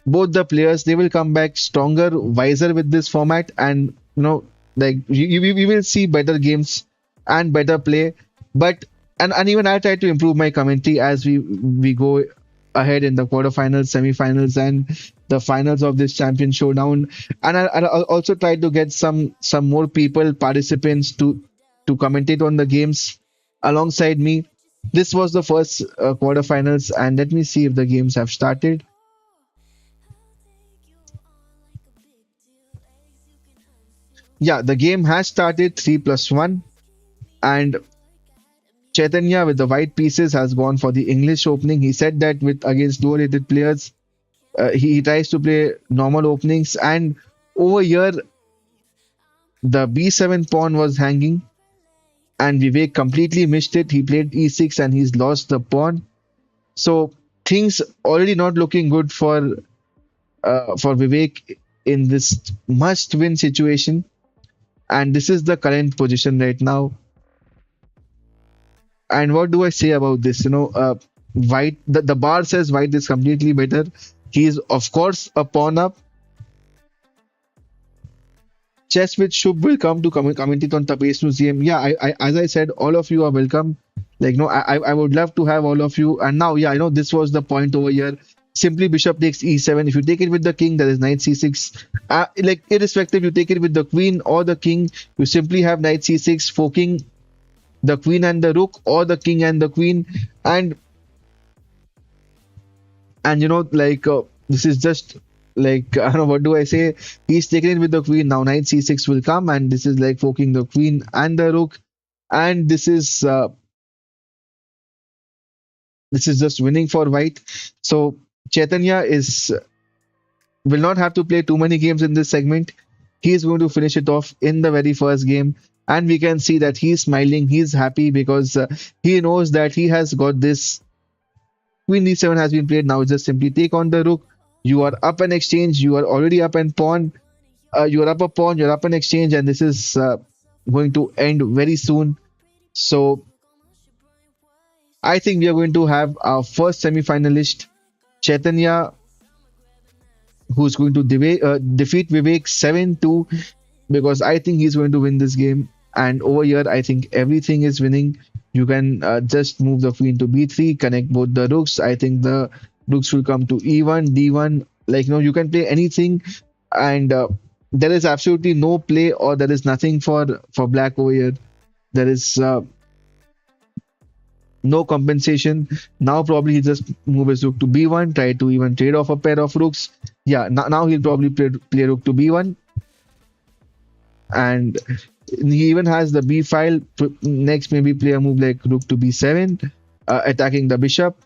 A: both the players they will come back stronger, wiser with this format, and like we will see better games and better play. But and even I try to improve my commentary as we go ahead in the quarterfinals, semifinals, and the finals of this champion showdown. And I'll also try to get some more people, participants to commentate on the games alongside me. This was the first quarterfinals, and let me see if the games have started. Yeah, the game has started 3+1, and Chaitanya with the white pieces has gone for the English opening. He said that with against lower rated players, he tries to play normal openings, and over here the B7 pawn was hanging, and Vivek completely missed it. He played E6 and he's lost the pawn. So things already not looking good for Vivek in this must-win situation. And this is the current position right now. And what do I say about this? White, the bar says white is completely better. He is, of course, a pawn up. Chess with Shubh will come to commentate on Tapesh Museum. Yeah, as I said, all of you are welcome. Like, no, I would love to have all of you. And now, yeah, I know this was the point over here. Simply bishop takes e7. If you take it with the king, that is knight c6. Like, irrespective, you take it with the queen or the king, you simply have knight c6, forking the queen and the rook, or the king and the queen. And like, this is just like, I don't know, what do I say? He's taken it with the queen. Now knight c6 will come, and this is like forking the queen and the rook. And this is just winning for white. So Chaitanya is will not have to play too many games in this segment. He is going to finish it off in the very first game, and we can see that he's smiling, he's happy because he knows that he has got this. Queen d7 has been played. Now just simply take on the rook. You are up an exchange. You are already up and pawn. You are up a pawn. You're up an exchange, and this is going to end very soon. So I think we are going to have our first semi-finalist, Chaitanya, who's going to defeat Vivek 7-2. because I think he's going to win this game. And over here, I think everything is winning. You can just move the queen to b3, connect both the rooks. I think the rooks will come to e1, d1. Like, you can play anything, and there is absolutely no play, or there is nothing for black over here. There is no compensation. Now probably he just move his rook to b1, try to even trade off a pair of rooks. Yeah, now he'll probably play rook to b1, and he even has the b file. Next, maybe play a move like rook to b7, attacking the bishop.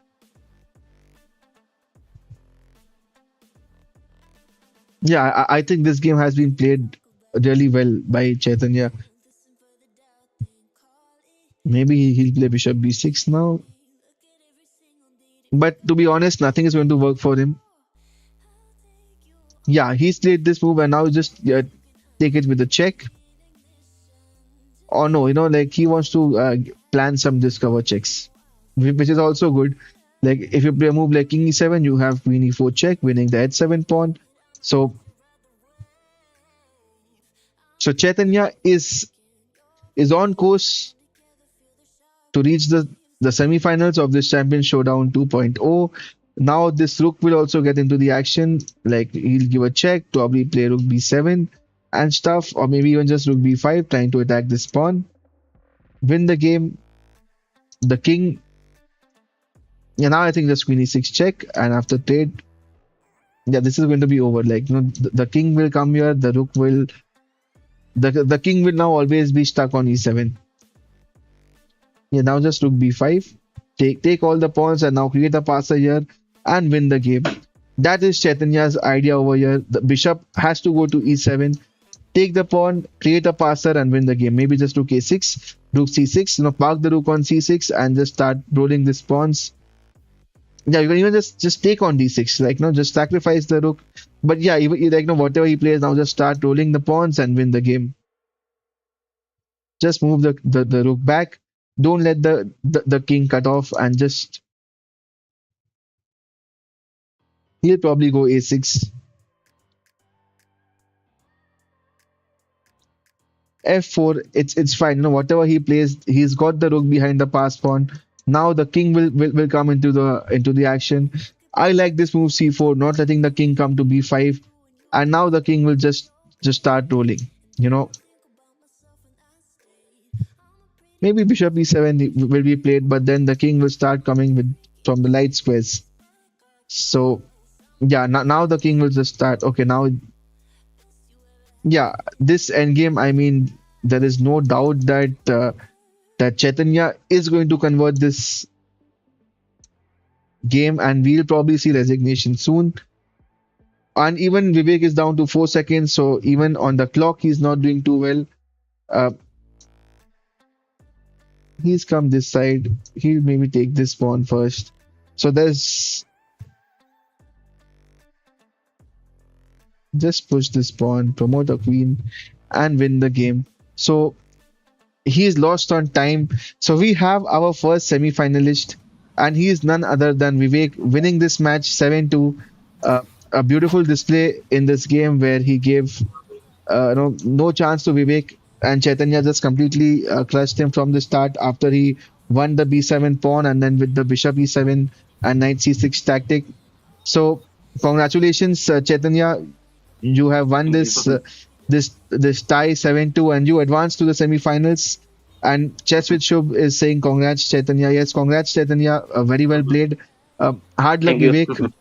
A: Yeah, I think this game has been played really well by Chaitanya. Maybe he'll play bishop b6 now. But to be honest, nothing is going to work for him. Yeah, he's played this move and now just take it with a check. Or no, like he wants to plan some discover checks, which is also good. Like if you play a move like king e7, you have queen e4 check, winning the h7 pawn. So, so Chaitanya is on course to reach the semifinals of this Champion Showdown 2.0. Now this rook will also get into the action. Like he'll give a check, probably play rook b7 and stuff, or maybe even just rook b5, trying to attack this pawn, win the game. The king, yeah, now I think just queen e6 check, and after trade, yeah, this is going to be over. Like the king will come here, the rook will, the king will now always be stuck on e7. Yeah, now just rook b5, take all the pawns and now create a passer here and win the game. That is Chaitanya's idea over here. The bishop has to go to e7, take the pawn, create a passer and win the game. Maybe just rook a6, rook c6, park the rook on c6 and just start rolling these pawns. Yeah, you can even just take on d6, like just sacrifice the rook. But yeah, even like whatever he plays now, just start rolling the pawns and win the game. Just move the rook back. Don't let the king cut off, and just he'll probably go a6, f4. It's fine. Whatever he plays, he's got the rook behind the pass pawn. Now the king will come into the action. I like this move c4, not letting the king come to b5, and now the king will just start rolling. Maybe bishop e7 will be played, but then the king will start coming from the light squares. So yeah, now the king will just start. Okay, now yeah, this endgame. I mean, there is no doubt that Chaitanya is going to convert this game, and we'll probably see resignation soon. And even Vivek is down to 4 seconds, so even on the clock, he's not doing too well. Uh, he's come this side. He'll maybe take this pawn first. So there's just push this pawn, promote a queen, and win the game. So he's lost on time. So we have our first semi-finalist, and he is none other than Vivek, winning this match 7-2. A beautiful display in this game where he gave no chance to Vivek, and Chaitanya just completely crushed him from the start after he won the b7 pawn and then with the bishop e7 and knight c6 tactic. So congratulations, Chaitanya. You have won
C: Thank you.
A: this tie 7-2, and you advance to the semi-finals. And Chess with Shubh is saying congrats, Chaitanya. Yes, congrats, Chaitanya. Very well played. Hard luck,
C: Thank you.
A: Vivek.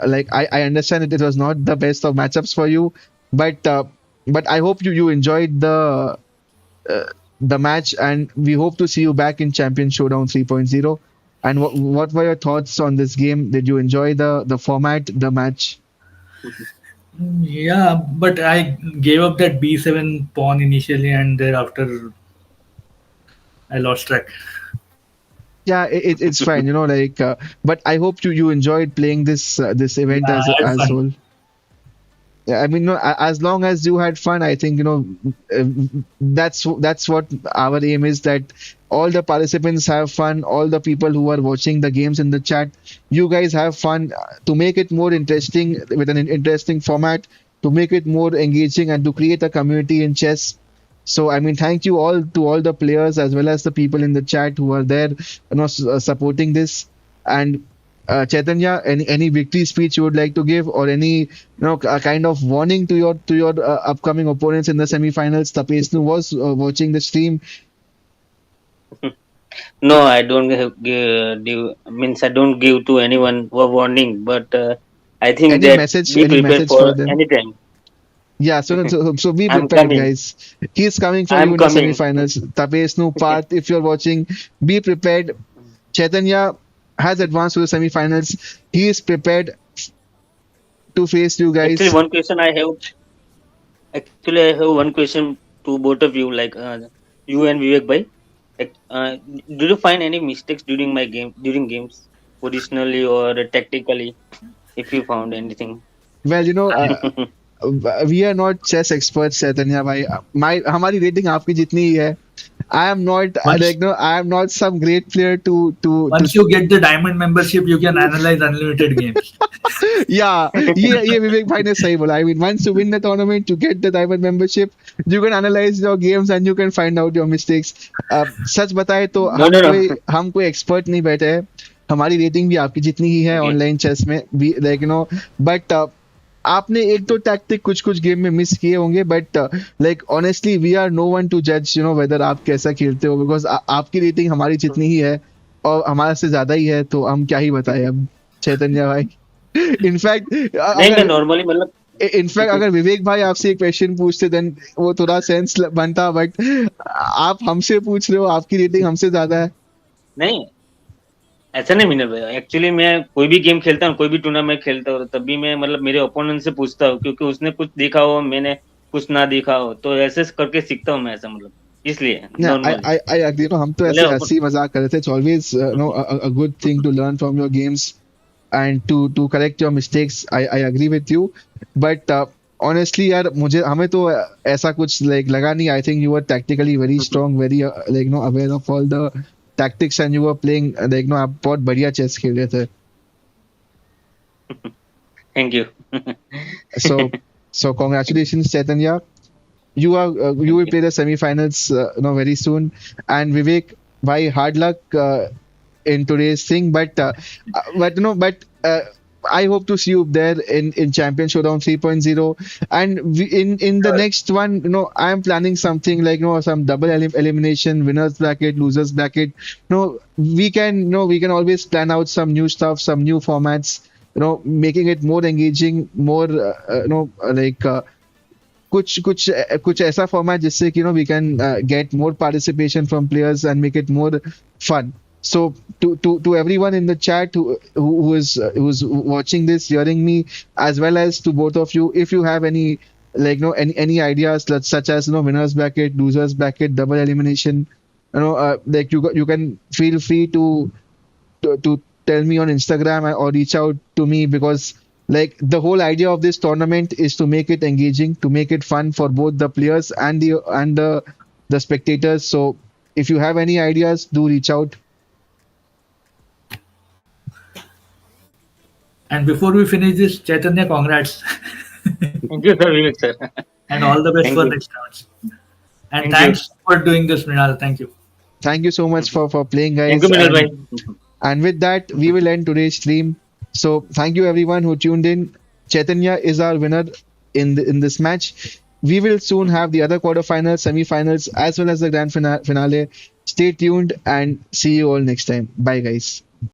A: Like I understand it was not the best of matchups for you, but I hope you enjoyed uh, the match, and we hope to see you back in Champion Showdown 3.0. And what were your thoughts on this game? Did you enjoy the format, the match?
B: Yeah, but I gave up that b7 pawn initially, and thereafter I lost track.
A: Yeah, it's fine, like but I hope you enjoyed playing this event
B: Yeah,
A: as
B: I had
A: as
B: fun.
A: whole. Yeah, I mean, as long as you had fun, I think uh, that's what our aim is. That all the participants have fun, all the people who are watching the games in the chat, you guys have fun to make it more interesting with an interesting format. to make it more engaging and to create a community in chess. So I mean, thank you all to all the players as well as the people in the chat who are there, supporting this. And Chaitanya, any victory speech you would like to give, or any a kind of warning to your upcoming opponents in the semifinals? Tapesnu was watching the stream.
C: No, I don't give, means I don't give to anyone a warning, but I think that be
A: Any
C: prepared
A: message for
C: for
A: them?
C: any time.
A: Yeah, so be
C: I'm
A: prepared,
C: coming.
A: guys. He's coming for you
C: I'm
A: in the
C: coming.
A: semifinals. Tapesnu, Parth, if you're watching, be prepared. Chaitanya has advanced to the semifinals. He is prepared to face you
C: Actually,
A: guys.
C: one question I have. Actually, I have one question to both of you, like you and Vivek bhai. Did you find any mistakes during games, positionally or tactically? If you found anything.
A: Well, we are not chess experts, Chaitanya bhai. My हमारी rating आपकी जितनी ही है. I am not
B: Once
A: I am not some great player to
B: once you get the diamond membership, you can analyze unlimited games.
A: yeah, ये विवेक भाई ने सही बोला. I mean, once you win the tournament, you get the diamond membership. You can analyze your games and you can find out your mistakes. सच बताए तो
C: No, no, no.
A: हम कोई expert नहीं बैठे हैं. हमारी रेटिंग भी आपकी जितनी ही है
C: Okay.
A: ऑनलाइन चेस में भी बट आपने एक दो टैक्टिक कुछ कुछ गेम में मिस किए होंगे but like honestly we are no one to जज वेदर आप कैसा खेलते हो बिकॉज आपकी रेटिंग हमारी जितनी ही है और हमारे से ज्यादा ही है तो हम क्या ही बताएं अब चैतन्य भाई इनफैक्ट
C: नहीं मैं
A: अगर
C: नॉर्मली मतलब
A: इनफैक्ट अगर विवेक भाई आपसे एक क्वेश्चन पूछते देन वो थोड़ा सेंस बनता बट आप हमसे पूछ रहे हो आपकी रेटिंग हमसे ज्यादा है.
C: नहीं ऐसा नहीं मिनल भाई एक्चुअली मैं कोई भी गेम खेलता हूँ कोई भी टूर्नामेंट खेलता हूँ तब भी मैं मतलब मेरे ओपोनेंट से पूछता हूँ क्योंकि उसने कुछ देखा हो मैंने कुछ ना देखा हो तो ऐसे करके सीखता हूँ मैं ऐसा मतलब इसलिए
A: Yeah,
C: नॉर्मली
A: I agree. हम तो
C: भले
A: ऐसे
C: ओपन
A: हंसी मजाक कर रहे थे. It's always a good thing to learn from your games and to correct your mistakes. I agree with you. But honestly यार मुझे हमें तो ऐसा कुछ like लगा नहीं. I think you were tactically very strong, very aware of all the tactics and you were playing आप बहुत बढ़िया chess खेल रहे थे.
C: Thank you
A: So so congratulations Chaitanya. You
C: thank
A: will
C: you
A: play the semifinals very soon. And Vivek, bhai, hard luck in today's thing. But I hope to see you there in Champion Showdown 3.0. And in the next one, I am planning something like some double elimination, winners bracket, losers bracket. We can always plan out some new stuff, some new formats. Making it more engaging, more like. कुछ कुछ कुछ ऐसा format जिससे कि we can get more participation from players and make it more fun. So to everyone in the chat who's watching this, hearing me, as well as to both of you, if you have any any ideas such as winners bracket, losers bracket, double elimination, you can feel free to tell me on Instagram or reach out to me because like the whole idea of this tournament is to make it engaging, to make it fun for both the players and the spectators. So if you have any ideas, do reach out.
B: And before we finish this, Chaitanya, congrats.
C: Thank you sir Vivek sir
B: And all the best
C: thank
B: for
C: you
B: next rounds. And
C: thank you
B: thanks for doing this, Mrinal. Thank you.
A: Thank you so much for playing,
C: thank
A: guys.
C: You मिनल भाई
A: And with that, we will end today's stream. So thank you everyone who tuned in. Chaitanya is our winner in this match. We will soon have the other quarterfinals, semifinals, as well as the grand finale. Stay tuned and see you all next time. Bye, guys.